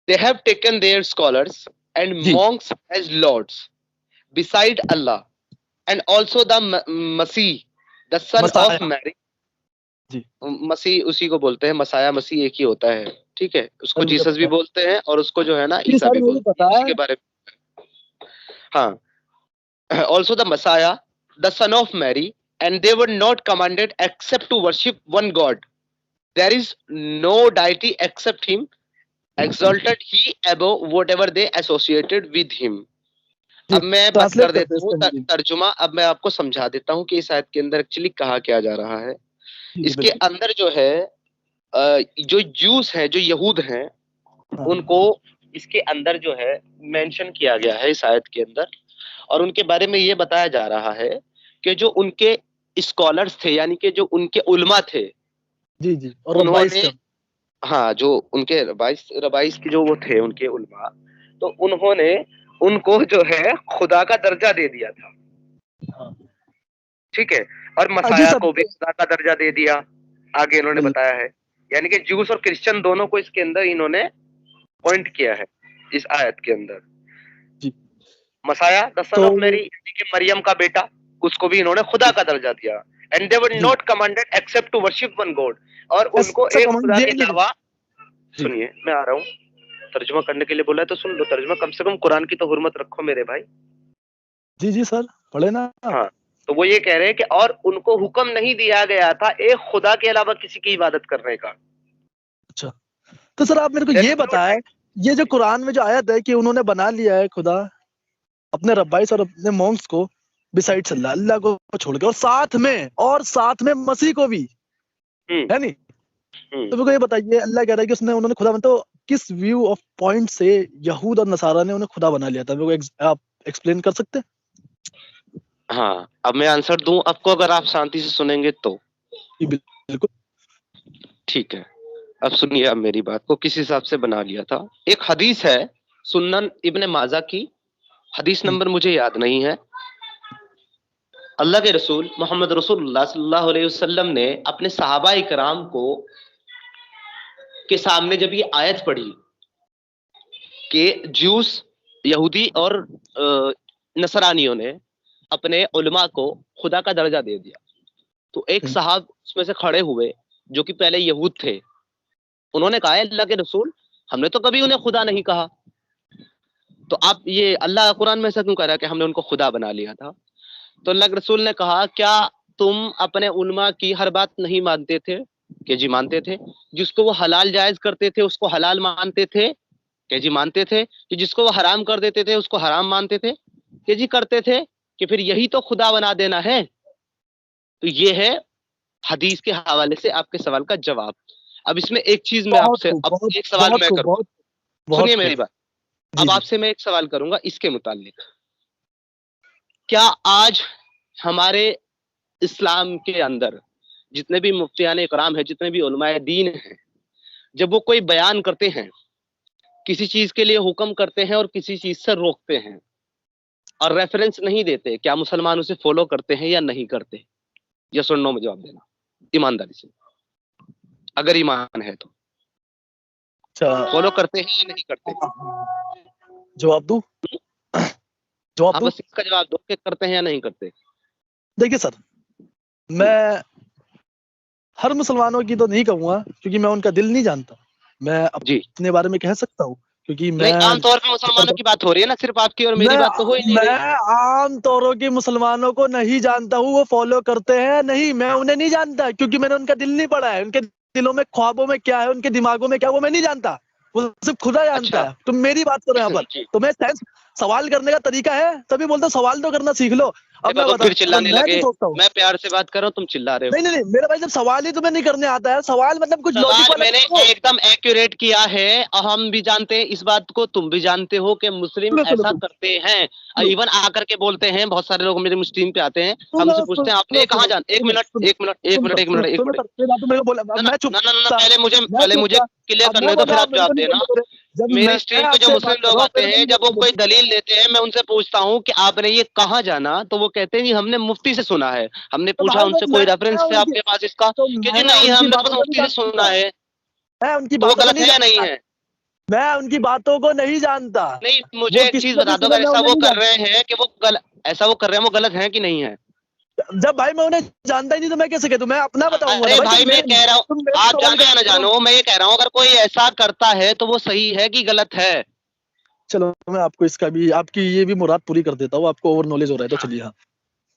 They have taken their scholars and जी, monks as lords beside Allah, and also the Masih, the son of मसाया, Mary। जी, मसीह उसी को बोलते हैं, मसाया मसीह एक ही होता है, ठीक है। उसको सर मुझे जीसस भी पता है, बोलते हैं, और उसको जो है ना जी ईसा सर भी मुझे बोलते हैं, पता उसी है। के बारे में। हाँ, also the Messiah, the son of Mary, and they were not commanded except to worship one God. There is no deity except him, exalted he above whatever they associated with him। जी अब मैं बात translate कर करते हैं देता हूँ इसका हिंदी में। तर्जुमा। अब मैं आपको समझा देता हूँ कि इस आयत के अंदर एक्चुअली कहा क्या जा रहा है। जी जी इसके बिल्कुल। अंदर जो है, जो जूस है, जो यहूद हैं, हाँ उनको इसके अंदर जो है मेंशन किया गया है इस आयत के अंदर, और उनके बारे में ये बताया जा रहा है कि जो उनके स्कॉलर्स थे, यानी कि जो उनके उलमा थे, जी जी, और रब्बाइस उन्होंने, का। हाँ, जो उनके रबाइस रबाइस के जो वो थे उनके उलमा, तो उन्होंने उनको जो है खुदा का दर्जा दे दिया था। हाँ ठीक है। और हाँ, जी मसाया सर। को भी खुदा का दर्जा दे दिया, आगे इन्होंने बिल्कुल। बताया है। यानी कि जूस और क्रिश्चियन दोनों को इसके अंदर इन्होंने पॉइंट किया है इस आयत के अंदर। जी। मसाया द सन तो ऑफ मैरी, यानी कि मरियम का बेटा, उसको भी इन्होंने खुदा का दर्जा दिया। एंड दे वर जी, not commanded except to worship one God, और उनको ऐसा एक कमेंट खुदा ये के नहीं। अलावा, जी सुनिए मैं आ रहा हूँ, तर्जुमा करने के लिए बोला है तो सुन लो तर्जुमा, कम से कम कुरान की तो हुर्मत रखो मेरे भाई। जी जी सर, पढ़े ना आप। हाँ, तो वो ये कह रहे हैं कि और उनको हुक्म नहीं दिया गया था एक खुदा के अलावा किसी की इबादत करने का। अच्छा, तो सर आप मेरे को There ये is no बताएं, right। ये जो कुरान में जो आयत है कि उन्होंने बना लिया है खुदा अपने रब्बाइस और अपने मॉन्क्स को, बिसाइड्स अल्लाह, अल्लाह को छोड़ के, और साथ में मसीह को भी, हम्म है नहीं? हम्म तो मेरे को ये बताइए, अल्लाह कह रहा है कि उसने उन्होंने खुदा बना, तो किस व्यू ऑफ पॉइंट से यहूद और नसारा ने उन्हें खुदा बना लिया था? मेरे को आप एक्सप्लेन कर सकते हैं? हाँ, अब मैं आंसर दूं आपको, अगर आप शांति से सुनेंगे तो। जी बिल्कुल। ठीक है, अब सुनिए अब मेरी बात को किस हिसाब से बना लिया था। एक हदीस है सुन्नन इब्ने माजा की, हदीस जी नंबर मुझे याद नहीं है। अल्लाह के रसूल मोहम्मद रसूलुल्लाह सल्लल्लाहु अलैहि वसल्लम ने अपने सहाबा इकराम को के सामने जब ये आयत पढ़ी कि ज्यूस, यहूदी और नसरानियों ने अपने उलमा को खुदा का दर्जा दे दिया, तो एक हम्म, साहब उसमें से खड़े हुए जो कि पहले यहूद थे, उन्होंने कहा अल्लाह के रसूल, हमने तो कभी उन्हें खुदा नहीं कहा, तो आप ये अल्लाह कुरान में ऐसा क्यों कह रहा है कि हमने उनको खुदा बना लिया था? तो अल्लाह के रसूल ने कहा, क्या तुम अपने उलमा की हर बात नहीं मानते थे? कि जी मानते थे। जिसको वो हलाल जायज करते थे उसको हलाल मानते थे? कि जी मानते थे। कि जिसको वो हराम कर देते थे उसको हराम मानते थे? कि जी करते थे। कि फिर यही तो खुदा बना देना है? तो ये है हदीस के हवाले से आपके सवाल का जवाब। अब इसमें एक चीज मैं बहुत आपसे, खूब, अब बहुत एक सवाल बहुत मैं खूब, करूंगा, बहुत बहुत सुनिए खूब। मेरी बात। जी अब जी। आपसे मैं एक सवाल करूंगा इसके मुतालिक, क्या आज हमारे इस्लाम के अंदर जितने भी मुफ्तियान इकराम है, जितने भी उलमाए दीन हैं, जब वो कोई बयान करते हैं, किसी चीज के लिए हुक्म करते हैं और किसी चीज से रोकते हैं और रेफरेंस नहीं देते, क्या मुसलमान उसे फॉलो करते हैं या नहीं करते? यस और नो में जवाब देना ईमानदारी से, अगर ईमान है तो। अच्छा, फॉलो करते हैं या नहीं करते? जवाब दूं? जवाब हाँ, दूं? बस इसका जवाब दो कि करते हैं या नहीं करते। देखिए सर, मैं हर मुसलमानों की तो नहीं कहूंगा क्योंकि मैं उनका दिल नहीं जानता। मैं जी, अपने बारे में कह सकता हूँ क्योंकि नहीं, मैं आमतौर पे मुसलमानों की बात हो रही है ना, सिर्फ आपकी और मेरी मैं बात तो हो ही नहीं मैं रही। आम तौरों के मुसलमानों को नहीं जानता हूँ, वो फॉलो करते हैं नहीं, मैं उन्हें नहीं जानता क्योंकि मैंने उनका दिल नहीं पढ़ा है। उनके दिलों में, ख्वाबों में क्या है, उनके दिमागों में क्या है, वो मैं नहीं जानता। वो सिर्फ खुदा जानता अच्छा। है। तुम मेरी बात करो यहाँ पर, जी। तो मैं सेंस, सवाल करने का तरीका है, तभी बोलता हूँ सवाल तो करना सीख लो। अब मैं बाबा फिर बताता हूँ चिल्लाने मैं लगे। तो सोचता हूँ। मैं प्यार से बात कर रहा हूँ, तुम चिल्ला रहे नहीं हो। नहीं नहीं, मेरा भाई जब सवाल ही तुम्हें नहीं करने आता है, सवाल मतलब कुछ लॉजिक सवाल वाला मैंने करो। एकदम एक्यूरेट किया है, और हम भी जानते हैं इस बात को, तुम भी जानते हो कि मुस्लिम सुनो सुनो ऐसा सुनो करते हैं। सुनो इवन आकर के बोलते हैं, बहुत सारे लोग मेरे मुस्लिम पे आते हैं, सुनो हमसे पूछते हैं सुनो आपने कहाँ सुनो जान, एक सुनो मिनट सुनो एक मिनट एक सुनो मिनट सर, एक सुनो मिनट एक सुनो मिनट। सर, मेरे बात तो मेरे को बोला, अब ना ना मैं चुप ना ना ना, था, मैं पहले चुप मुझे था। क्लियर अब करने मैं दो, बोला फिर आप आप मेरे को जवाब नहीं देना। बोलने दे रहे। जब मेरी मैं स्ट्रीम पे जो आपसे बात मुस्लिम कर लोग रहा हूँ आते मेरे को हैं, नहीं जब वो बोलने कोई दे दलील देते हैं, मैं उनसे पूछता हूँ कि आपने ये कहाँ जाना, तो वो कहते हैं जी हमने मुफ्ती से सुना है। हमने तो पूछा भाई उनसे कोई रेफरेंस है आपके पास इसका? तो कि जी मैं नहीं, उनकी हमने तो बस बातों को नहीं मुफ्ती से सुना जानता, है। मैं उनकी तो वो बातों को गलत नहीं है या नहीं जानता, है? मैं उनकी बातों को नहीं जानता। नहीं, वो मुझे एक चीज किसने भी बता दो, सुने, अगर मैं ऐसा उन्हें वो नहीं कर जानता। रहे हैं कि वो ऐसा वो कर रहे हैं, वो गलत है कि नहीं है? जब भाई मैं उन्हें जानता ही नहीं तो मैं कैसे कह दूं? मैं अपना बताऊंगा ना अरे भाई, भाई, मैं कह रहा हूँ, तुम मेरे आप सवाल जानो कर या ना रहे हो। जानो, मैं ये कह रहा हूँ, अगर कोई ऐसा करता है तो वो सही है कि गलत है? चलो मैं आपको इसका भी, आपकी ये भी मुराद पूरी कर देता हूँ, आपको ओवर नॉलेज हो रहा है तो चलिए। हाँ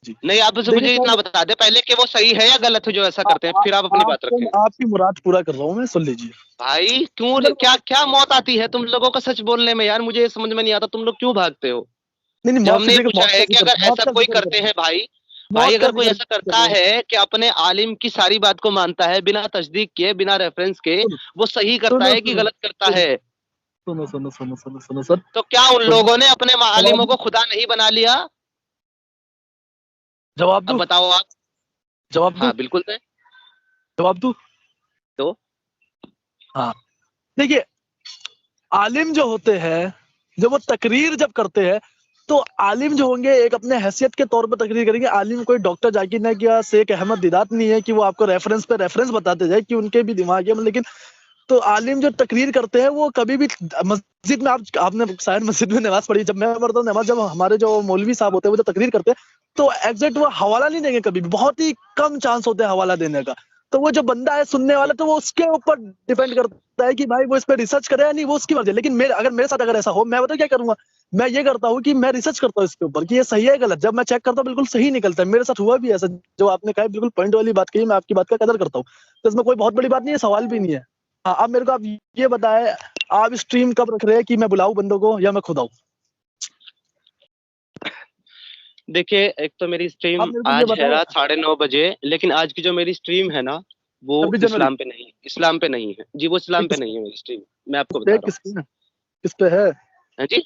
जी। नहीं, आप उसे देखिए मुझे इतना सर, बता दे पहले कि वो सही है या गलत है जो ऐसा करते हैं, फिर आप अपनी बात आपको रखें। आपकी मुराद पूरा कर रहा हूँ मैं, सुन लीजिए। भाई क्यों, अगर क्या क्या मौत आती है तुम लोगों का सच बोलने में यार? मुझे ये समझ में नहीं आता, तुम लोग क्यों भागते हो? नहीं नहीं, जब हमने ये पूछा है कि अगर ऐसा कोई करते हैं भाई, भाई मौत का अगर कोई जिक्र ऐसा कर करता रहे हैं। है कि अपने आलिम की सारी बात को मानता है बिना तस्दीक किए, बिना रेफरेंस के, सुनो वो सही करता सुनो है कि सुनो गलत करता सुनो है? सुनो सुनो सुनो सुनो सुनो सर, तो क्या उन सुनो, लोगों ने अपने मालिमों जवाब को खुदा नहीं बना लिया? जवाब अब दू, बताओ आप। जवाब दू, हाँ बिल्कुल है। जवाब दू। तो हाँ, देखिए, आलिम जो होते हैं, जब वो तकरीर जब करते हैं, तो आलिम जो होंगे एक अपने हैसियत के तौर पर तकरीर करेंगे। आलिम कोई डॉक्टर जाकिर नाइक या शेख अहमद दिदात नहीं है कि वो आपको रेफरेंस पे रेफरेंस बताते जाए कि उनके भी दिमाग है। लेकिन तो आलिम जो तकरीर करते हैं वो कभी भी मस्जिद में, आपने शायद मस्जिद में नमाज पढ़ी, जब मैं पढ़ता हूँ नमाज, जब हमारे जो मौलवी साहब होते हैं वो जो तकरीर करते हैं, तो एग्जैक्ट वो हवाला नहीं देंगे कभी भी, बहुत ही कम चांस होते हैं हवाला देने का। तो वो जो बंदा है सुनने वाला, तो वो उसके ऊपर डिपेंड करता है कि भाई वो इस पर रिसर्च करे या नहीं, वो उसकी मर्जी है। लेकिन अगर मेरे साथ अगर ऐसा हो, मैं बताऊँ क्या करूंगा, मैं ये करता हूँ कि मैं रिसर्च करता हूँ इसके ऊपर कि ये सही है गलत। जब मैं चेक करता हूँ बिल्कुल सही निकलता है। मेरे साथ हुआ भी ऐसा, जो आपने कहा बिल्कुल पॉइंट वाली बात कही, मैं आपकी बात का कदर करता हूँ। तो इसमें कोई बहुत बड़ी बात नहीं है, सवाल भी नहीं है। हाँ, अब मेरे को आप ये बताएं, आप स्ट्रीम कब रख रहे हैं कि मैं बुलाऊं बंदों को या मैं खुद आऊं? देखिए, एक तो मेरी स्ट्रीम आप मेरे को ये आज है बताएं, रात 9:30 बजे, लेकिन आज की जो मेरी स्ट्रीम है ना, वो 26 जनवरी, इस्लाम पे नहीं है जी, वो ये इस्लाम पे किस नहीं है मेरी स्ट्रीम। मैं आपको पे बता है, रहा किस हूँ। पे है, किस पे है, है जी।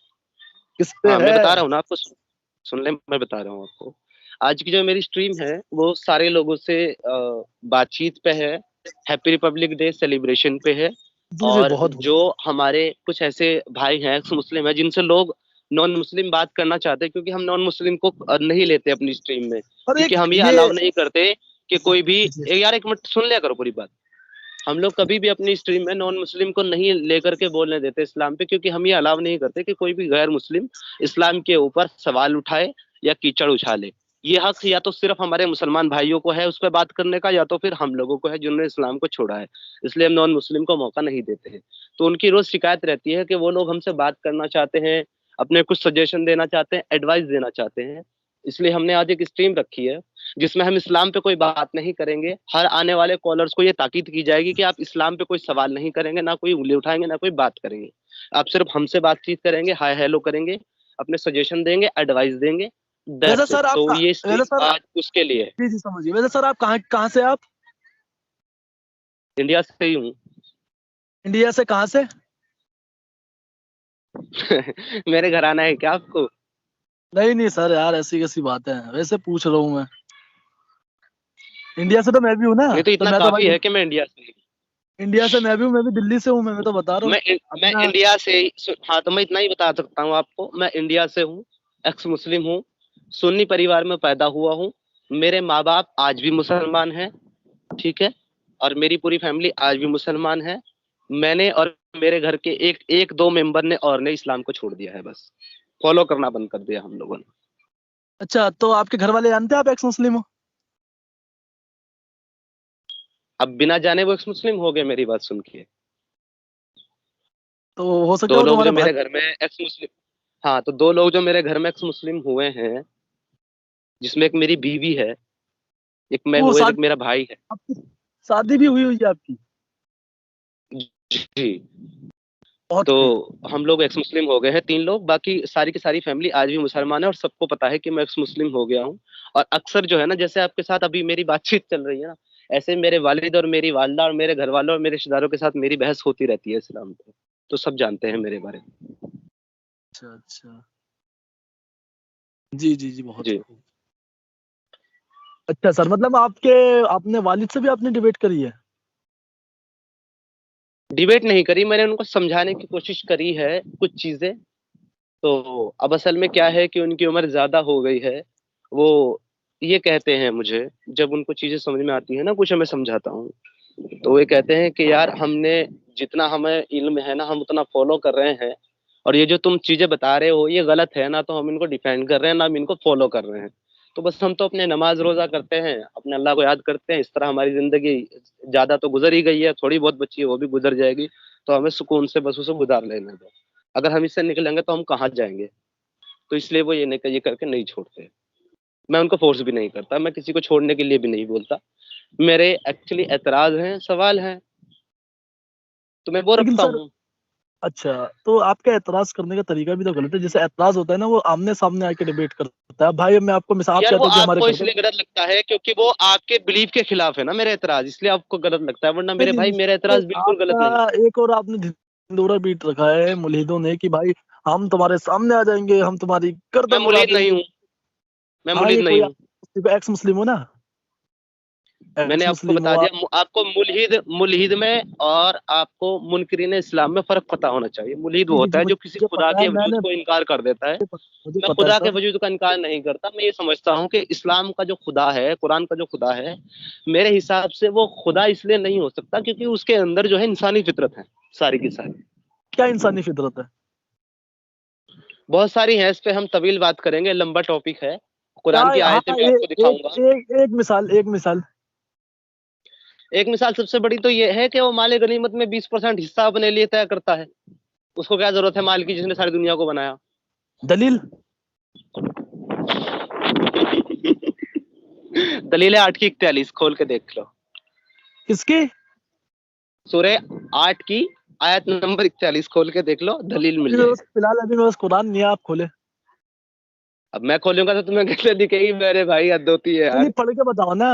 किस पे हाँ मैं बता है? रहा हूँ ना आपको, सुन ले, मैं बता रहा हूँ आपको। आज की जो मेरी स्ट्रीम है वो सारे लोगों से बातचीत पे है, हैप्पी रिपब्लिक डे सेलिब्रेशन पे है। जी जी, और बहुत जो बहुत। हमारे कुछ ऐसे भाई हैं एक्स मुस्लिम है, जिनसे लोग नॉन मुस्लिम बात करना चाहते हैं, क्योंकि हम नॉन मुस्लिम को नहीं लेते अपनी स्ट्रीम में, और क्योंकि एक हम ये ये, अलाउ नहीं करते कि कोई भी जी, यार एक मिनट सुन लिया करो पूरी बात। हम लोग कभी भी अपनी स्ट्रीम में नॉन मुस्लिम को नहीं लेकर के बोलने देते इस्लाम पे, क्योंकि हम ये अलाउ नहीं करते कि कोई भी गैर मुस्लिम इस्लाम के ऊपर सवाल उठाए या कीचड़ उछाले। ये हक या तो सिर्फ हमारे मुसलमान भाइयों को है उस पर बात करने का, या तो फिर हम लोगों को है जिन्होंने इस्लाम को छोड़ा है। इसलिए हम नॉन मुस्लिम को मौका नहीं देते हैं। तो उनकी रोज शिकायत रहती है कि वो लोग हमसे बात करना चाहते हैं, अपने कुछ सजेशन देना चाहते हैं, एडवाइस देना चाहते हैं। इसलिए हमने आज एक स्ट्रीम रखी है जिसमें हम इस्लाम पे कोई बात नहीं करेंगे। हर आने वाले कॉलर्स को ये ताकीद की जाएगी कि आप इस्लाम पे कोई सवाल नहीं करेंगे, ना कोई उंगली उठाएंगे, ना कोई बात करेंगे। आप सिर्फ हमसे बातचीत करेंगे, हाय हेलो करेंगे, अपने सजेशन देंगे, एडवाइस देंगे। वैसे दैट्स इट। सर आप तो ये वैसे स्ट्रीम सर, आज उसके लिए है। जी जी समझिए, वैसे सर आप कहाँ कहाँ से आप? इंडिया से ही हूँ। इंडिया से कहाँ से? मेरे घर आना है क्या आपको? नहीं नहीं सर, यार ऐसी कैसी बात है, वैसे पूछ रहा हूँ मैं। इंडिया से तो मैं भी हूँ ना, नहीं तो तो इतना मैं तो काफी भाई है कि मैं इंडिया से ही इंडिया से मैं भी हूँ, मैं भी दिल्ली से हूँ, मैं तो बता रहा हूँ मैं अपना। इंडिया से ही हाँ, तो मैं इतना ही बता सकता हूँ आपको, मैं इंडिया से हूँ, एक्स मुस्लिम हूँ, सुन्नी परिवार में पैदा हुआ हूँ। मेरे माँ बाप आज भी मुसलमान हैं, ठीक है, और मेरी पूरी फैमिली आज भी मुसलमान है। मैंने और मेरे घर के एक एक दो मेंबर ने और ने इस्लाम को छोड़ दिया है, बस फॉलो करना बंद कर दिया हम लोगों ने। अच्छा, तो आपके घर वाले जानते हैं आप एक्स मुस्लिम हो? अब बिना जाने वो एक्स मुस्लिम हो गए, मेरी बात सुन के। तो हो सकता दो है वो लोग तुम्हारे जो भाई। मेरे घर में एक्स मुस्लिम, हाँ तो दो लोग जो मेरे घर में एक्स मुस्लिम हुए हैं, जिसमें एक मेरी बीवी है, एक मैं वो हूँ, एक शादी, मेरा भाई है। आपकी शादी भी हुई हुई है आपकी? जी। बहुत तो सही। हम लोग एक्स मुस्लिम हो गए हैं, तीन लोग, बाकी सारी की सारी फैमिली आज भी मुसलमान है, और सबको पता है कि मैं एक्स मुस्लिम हो गया हूँ। और अक्सर जो है ना, जैसे आपके साथ अभी मेरी बातचीत चल रही है ना, ऐसे मेरे वालिद और मेरी वालदा और मेरे घर वालों और मेरे रिश्तेदारों के साथ मेरी बहस होती रहती है इस्लाम पे। तो सब जानते हैं मेरे बारे में। अच्छा अच्छा, जी जी जी, बहुत जी। खूब। अच्छा सर, मतलब आपके, आपने वालिद से भी आपने डिबेट करी है? डिबेट नहीं करी, मैंने उनको समझाने की कोशिश करी है कुछ चीजें। तो अब असल में क्या है कि उनकी उम्र ज्यादा हो गई है। वो ये कहते हैं मुझे, जब उनको चीजें समझ में आती है ना, कुछ मैं समझाता हूँ, तो वे कहते हैं कि यार हमने जितना हमें इल्म है ना, हम उतना फॉलो कर रहे हैं, और ये जो तुम चीजें बता रहे हो ये गलत है ना, तो हम इनको डिफेंड कर रहे हैं ना, हम इनको फॉलो कर रहे हैं। तो बस हम तो अपने नमाज रोजा करते हैं, अपने अल्लाह को याद करते हैं, इस तरह हमारी जिंदगी ज्यादा तो गुजर ही गई है, थोड़ी बहुत बची है वो भी गुजर जाएगी। तो हमें सुकून से बस उसे गुजार लेने दो। अगर हम इससे निकलेंगे तो हम कहाँ जाएंगे? तो इसलिए वो ये करके नहीं छोड़ते। मैं उनको फोर्स भी नहीं करता, मैं किसी को छोड़ने के लिए भी नहीं बोलता। मेरे एक्चुअली एतराज हैं, सवाल हैं, तो मैं वो लेकिन रखता सर, हूँ। अच्छा, तो आपका एतराज करने का तरीका भी तो गलत है। जैसे एतराज होता है ना, वो आमने सामने आके डिबेट करता है। भाई मैं आपको मिसाल, आप यार वो कहते हो कि हमारे आपको घर पे इसलिए गलत लगता है क्योंकि वो आपके बिलीफ के खिलाफ है ना मेरा एतराज, इसलिए आपको गलत लगता है, वरना नहीं मेरे नहीं भाई नहीं, मेरा नहीं, एतराज बिल्कुल गलत नहीं। आपका एक और आपने सिंदूरा बीट रखा है मुल्हिदों ने कि भाई हम तुम्हारे सामने आ जाएंगे, हम तुम्हारी मैं गर्दन उड़ा मुल्हिद नहीं देंगे। हूँ, मैं हाँ, मुल्हिद ये नहीं कोई हूँ। एक्स मुस्लिम हो ना, मैंने एक्स आपको मुस्लिम हो बता दिया, आप। आपको मुल्हिद मुल्हिद में और आपको मुनकिरीन इस्लाम में फर्क पता होना चाहिए। मुल्हिद वो जी जी होता जी, है जो किसी मुझे खुदा पता है, के वजूद को इनकार कर देता है। मुझे मैं पता है खुदा के सर। वजूद का इनकार नहीं करता। मैं ये समझता हूँ कि इस्लाम का जो खुदा है, कुरान का जो खुदा है, मेरे हिसाब से वो खुदा इसलिए नहीं हो सकता क्योंकि उसके अंदर जो है इंसानी फितरत है सारी की सारी। क्या इंसानी फितरत है? बहुत सारी हैं, इस पे हम तवील बात करेंगे, लंबा टॉपिक है। क्या? कुरान की हाँ, आयतें मैं आपको दिखाऊंगा। एक मिसाल, एक मिसाल। एक मिसाल सबसे बड़ी तो ये है कि वो माले गनीमत में 20% हिस्सा अपने लिए तय करता है। उसको क्या जरूरत है माल की, जिसने सारी दुनिया को बनाया। दलील? दलील है 8 की 41, खोल के देख लो। किसकी? सूरह 8 की आयत नंबर 41 खोल के देख लो, दलील मिल जाएगा। फिलहाल अभी मेरे पास कुरान नहीं है, आप खोले। अब मैं खोलूंगा तो तुम्हें कैसे दिखेगी मेरे भाई, हद होती है नहीं, यार। पढ़ के बताओ ना।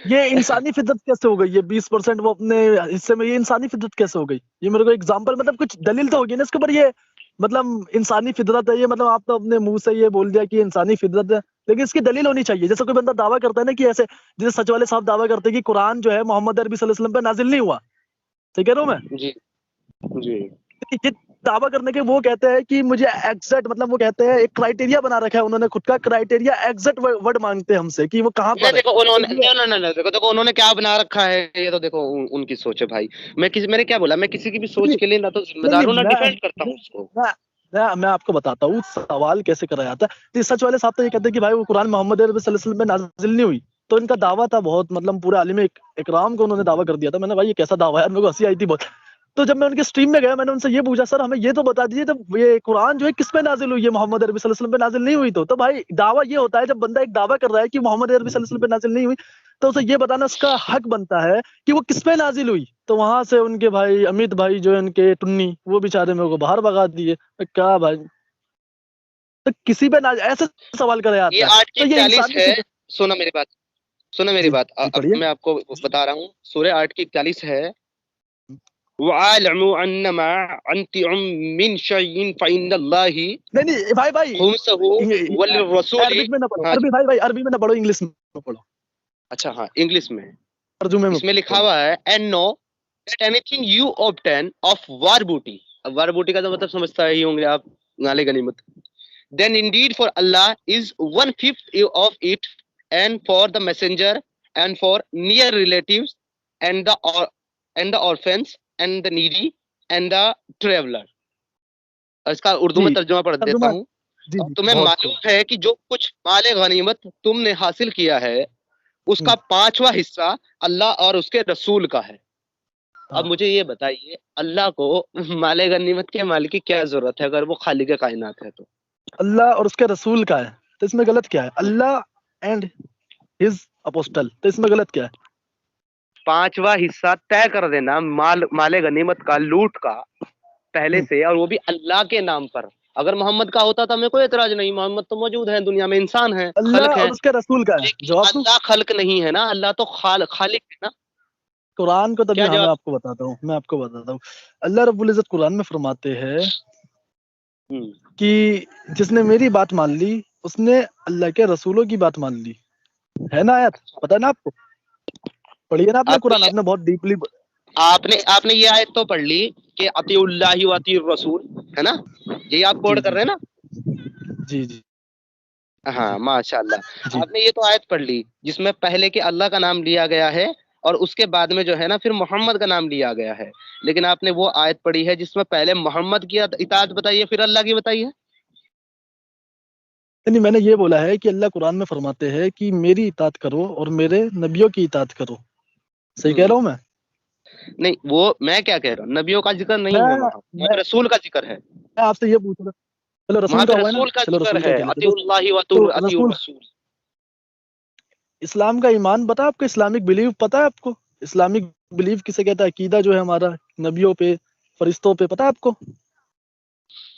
ये इंसानी फितरत कैसे हो गई? ये 20% वो अपने हिस्से में, ये इंसानी फितरत कैसे हो गई? ये मेरे को एग्जांपल, मतलब कुछ दलील तो होगी ना इसके ऊपर। ये मतलब इंसानी फितरत है ये, मतलब आप तो अपने मुंह से ये बोल दिया कि इंसानी फितरत है, लेकिन इसकी दलील होनी चाहिए। जैसे कोई बंदा दावा करता है ना कि ऐसे, जैसे सच वाले साहब दावा करते हैं कि कुरान जो है मोहम्मद अरबी सल्लल्लाहु अलैहि वसल्लम पे नाजिल नहीं हुआ। ठीक कह रहा हूँ मैं? जी जी। ये दावा करने के वो कहते हैं कि मुझे एग्जैक्ट, मतलब वो कहते हैं एक क्राइटेरिया बना रखा है उन्होंने खुद का, क्राइटेरिया एग्जैक्ट वर्ड मांगते हैं हमसे कि वो कहाँ नहीं पर है। देखो तो उन्होंने, ये देखो उन्होंने क्या बना रखा है, ये तो देखो उनकी सोच है भाई। मैंने क्या बोला, मैं किसी की भी सोच नहीं के लिए ना तो नहीं जिम्मेदार नहीं, हूँ ना मैं डिफेंड करता हूँ नहीं, उसको। मैं आपको बताता हूँ सवाल कैसे करा जाता है। तो सच वाले साहब तो ये कहते हैं कि भाई वो कुरान मोहम्मद अरबी सल्लल्लाहु अलैहि वसल्लम पे नाजिल नहीं हुई। तो इनका दावा था बहुत, मतलब पूरे आलिम इकराम को उन्होंने दावा कर दिया था। मैंने भाई ये कैसा दावा है यार, मेरे को हंसी आई थी बहुत। तो जब मैं उनके स्ट्रीम में गया, मैंने उनसे ये पूछा, सर हमें ये तो बता दीजिए, जब ये कुरान जो है किस पे नाजिल हुई है, मोहम्मद अरबी सल्लल्लाहु अलैहि वसल्लम पे नाजिल नहीं हुई। तो भाई दावा ये होता है, जब बंदा एक दावा कर रहा है कि मोहम्मद अरबी सल्लल्लाहु अलैहि वसल्लम पे नाजिल नहीं हुई, तो उसे ये बताना उसका हक बनता है कि वो किस पे नाजिल हुई। तो वहां से उनके भाई अमित भाई जो है उनके टुन्नी, वो बेचारे मेरे को बाहर भगा दिए। क्या भाई, तो किसी पे ना ऐसे सवाल करा ये जाता है। 8 की तो ये 41 इंसानी है। फितरत। सुनो मेरी बात, सुनो मेरी जी बात। जी, अब पढ़िए। मैं आपको बता रहा हूँ, सूरह 8 की 41 है। वअलमु अन्नमा अंतुम मिन शयइन फइन्नल्लाहि नहीं नहीं भाई, भाई खुमसहु वलिर्रसूली। अरबिक में ना पढ़ो, हाँ जी। अरबी भाई, भाई अरबी में ना पढ़ो, इंग्लिश में पढ़ो, अच्छा हाँ, इंग्लिश में। तर्जुमे में इसमें लिखा पढ़ो। हुआ है and know that anything you obtain of war बूटी। अब वार बूटी का तो मतलब समझता ही होंगे आप, नाले गनीमत। Then indeed for Allah is 1/5 of it, and for the messenger, and for near relatives, and the orphans, and the needy, and the traveler। इसका उर्दू में जी, तर्जुमा पढ़ देता तर्जुमा। हूँ। जी और जी, तुम्हें बहुत मालूम खूब। है कि जो कुछ माले गनीमत तुमने हासिल किया है, उसका हम्म, 5वां हिस्सा अल्लाह और उसके रसूल का है। अब हाँ। मुझे ये बताइए, अल्लाह को माले गनीमत के माल की क्या जरूरत है अगर वो खालिक कायनात है तो? अल्लाह और उसके रसूल का है, तो इसमें गलत क्या है? अल्लाह एंड हिज अपोस्टल, तो इसमें गलत क्या है? 5वां हिस्सा तय कर देना माले गनीमत का, लूट का, पहले हम्म, से, और वो भी अल्लाह के नाम पर। अगर मोहम्मद का होता तो हमें कोई एतराज नहीं, मोहम्मद तो मौजूद है दुनिया में, इंसान है, खल्क अल्लाह है। और उसके रसूल का है, लेकिन जवाब दूं? अल्लाह खल्क नहीं है ना, अल्लाह तो खालिक है ना। कुरान को तभी, क्या हाँ मैं जवाब? आपको बताता हूँ, मैं आपको बताता हूँ। अल्लाह रब्बुल इज्जत कुरान में फरमाते हैं हम्म, कि जिसने मेरी बात मान ली, उसने अल्लाह के रसूलों की बात मान ली। है ना आयत? पता है ना आपको? पढ़िए ना आपने आपको कुरान, ये, आपने बहुत डीपली। आपने आपने ये आयत तो पढ़ ली कि अतीउल्लाहि व अतीउर रसूल, है ना? यही आप जी कोड कर जी रहे हैं ना? जी जी हाँ जी माशाल्लाह, जी। आपने ये तो आयत पढ़ ली जिसमें पहले के अल्लाह का नाम लिया गया है, और उसके बाद में जो है ना फिर मोहम्मद का नाम लिया गया है। लेकिन आपने वो आयत पढ़ी है जिसमें पहले मोहम्मद की इताअत बताइए फिर अल्लाह की बताइए। नहीं, मैंने ये बोला है कि अल्लाह कुरान में फरमाते हैं कि मेरी इताअत करो और मेरे नबियों की इताअत करो। सही कह रहा हूँ मैं? नहीं, वो मैं क्या कह रहा हूँ, नबियों का जिक्र मैं नहीं है वहां मैं पे रसूल का जिक्र है। मैं आपसे ये पूछ रहा, चलो वहां रसूल का पे हुआ है ना, रसूल का चलो जिक्र रसूल का है, कह लेते। अतीउल्लाहि व तो अतीउर रसूल, रसूल। इस्लाम का ईमान पता है आपको? इस्लामिक बिलीव पता है आपको? इस्लामिक बिलीव किसे कहता है? अकीदा जो है हमारा नबियों पे, फरिश्तों पे, पता है आपको?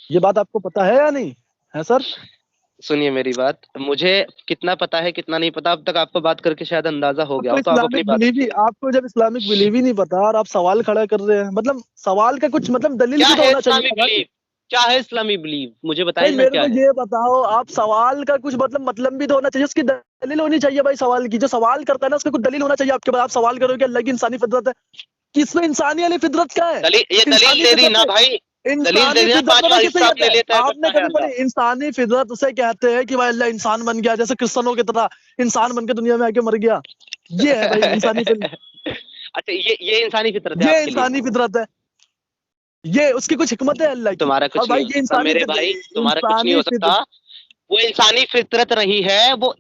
ये बात आपको पता है या नहीं है सर? सुनिए मेरी बात, मुझे कितना पता है कितना नहीं पता अब तक आपको बात करके शायद अंदाजा हो गया आपको हो, तो आप अपनी इस्लामिक बात बिलीव ही रखिए। आपको जब इस्लामिक बिलीव ही नहीं पता और आप सवाल खड़ा कर रहे हैं, मतलब सवाल का कुछ मतलब दलील क्या भी तो है होना चाहिए इस्लामी ना भाई। बिलीव? क्या है इस्लामी बिलीव? मुझे भाई बताइए ना मेरे क्या को है। ये बताओ, आप सवाल का कुछ मतलब भी तो होना चाहिए, उसकी दलील होनी चाहिए भाई। सवाल की जो सवाल करता है ना, उसका कुछ दलील होना चाहिए आपके पास। आप सवाल करोगे अल्लाह की इंसानी फितरत है, किसमें इंसानी वाली फितरत क्या है? दलील, ये दलील इंसानी दे दी फितरत ना है। भाई, दलील दे इंसानी दी ना, फितरत पता 5वां किसे हिस्सा कहते अपने हैं? लिए तय आपने करता है कभी अल्लाह। पढ़ी? इंसानी फितरत उसे कहते हैं कि भाई अल्लाह इंसान बन गया, जैसे क्रिश्चियनों की तरह इंसान बन के दुनिया में आके मर गया। ये है भाई इंसानी फितरत। अच्छा, ये इंसानी फितरत है ये आपके लिए? इंसानी फितरत है, ये उसकी कुछ हिकमत है अल्लाह की। तुम्हारा और कुछ नहीं भाई हो ये सकता मेरे भाई, तुम्हारा कुछ नहीं हो सकता। इंसानी वो इंसानी फितरत नहीं है, वो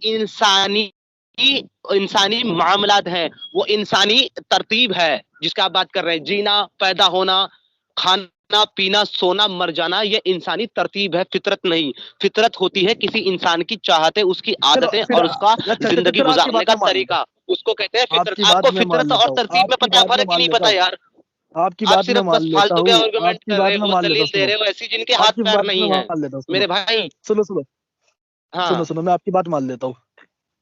इंसानी मामलात है, वो इंसानी तरतीब है जिसका आप बात कर रहे हैं। जीना, पैदा होना, खाना पीना, सोना, मर जाना, ये इंसानी तरतीब है, फितरत नहीं। फितरत होती है किसी इंसान की चाहतें, उसकी चलो आदतें फिर और उसका अच्छा अच्छा, जिंदगी फिर आपकी गुजारने बात का मैं मान लेता तरीका, उसको कहते हैं हूँ, फितरत। आपकी बात आपको मैं मान फितरत लेता और हूँ, तरतीब में आपकी पता बात मैं फर्क ही मान नहीं लेता पता हूँ, यार। आपकी आप बात मैं सिर्फ मान बस लेता फालतू के हूँ, आर्गुमेंट आपकी कर बात रहे मैं हो, मान लेता दलील हूँ। दे सुनो, रहे हो ऐसी जिनके हाथ आपकी पैर बात मैं नहीं है। मान लेता हूँ। सुनो मेरे भाई, सुनो सुनो सुनो हाँ, सुनो, मैं आपकी बात मान लेता हूँ।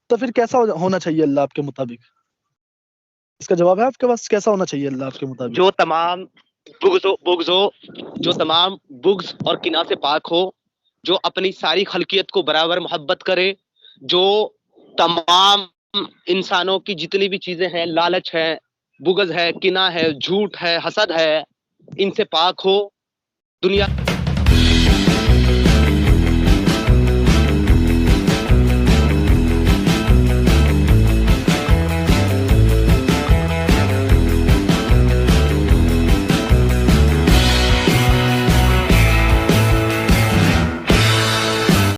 तो फिर कैसा होना चाहिए अल्लाह आपके मुताबिक? इसका जवाब है आपके पास? कैसा होना चाहिए अल्लाह आपके मुताबिक? जो तमाम जो तमाम बुग्ज और किना से पाक हो, जो अपनी सारी खलकियत को बराबर मोहब्बत करे, जो तमाम इंसानों की जितनी भी चीजें हैं, लालच है, बुगज है, किना है, झूठ है, हसद है, इनसे पाक हो, दुनिया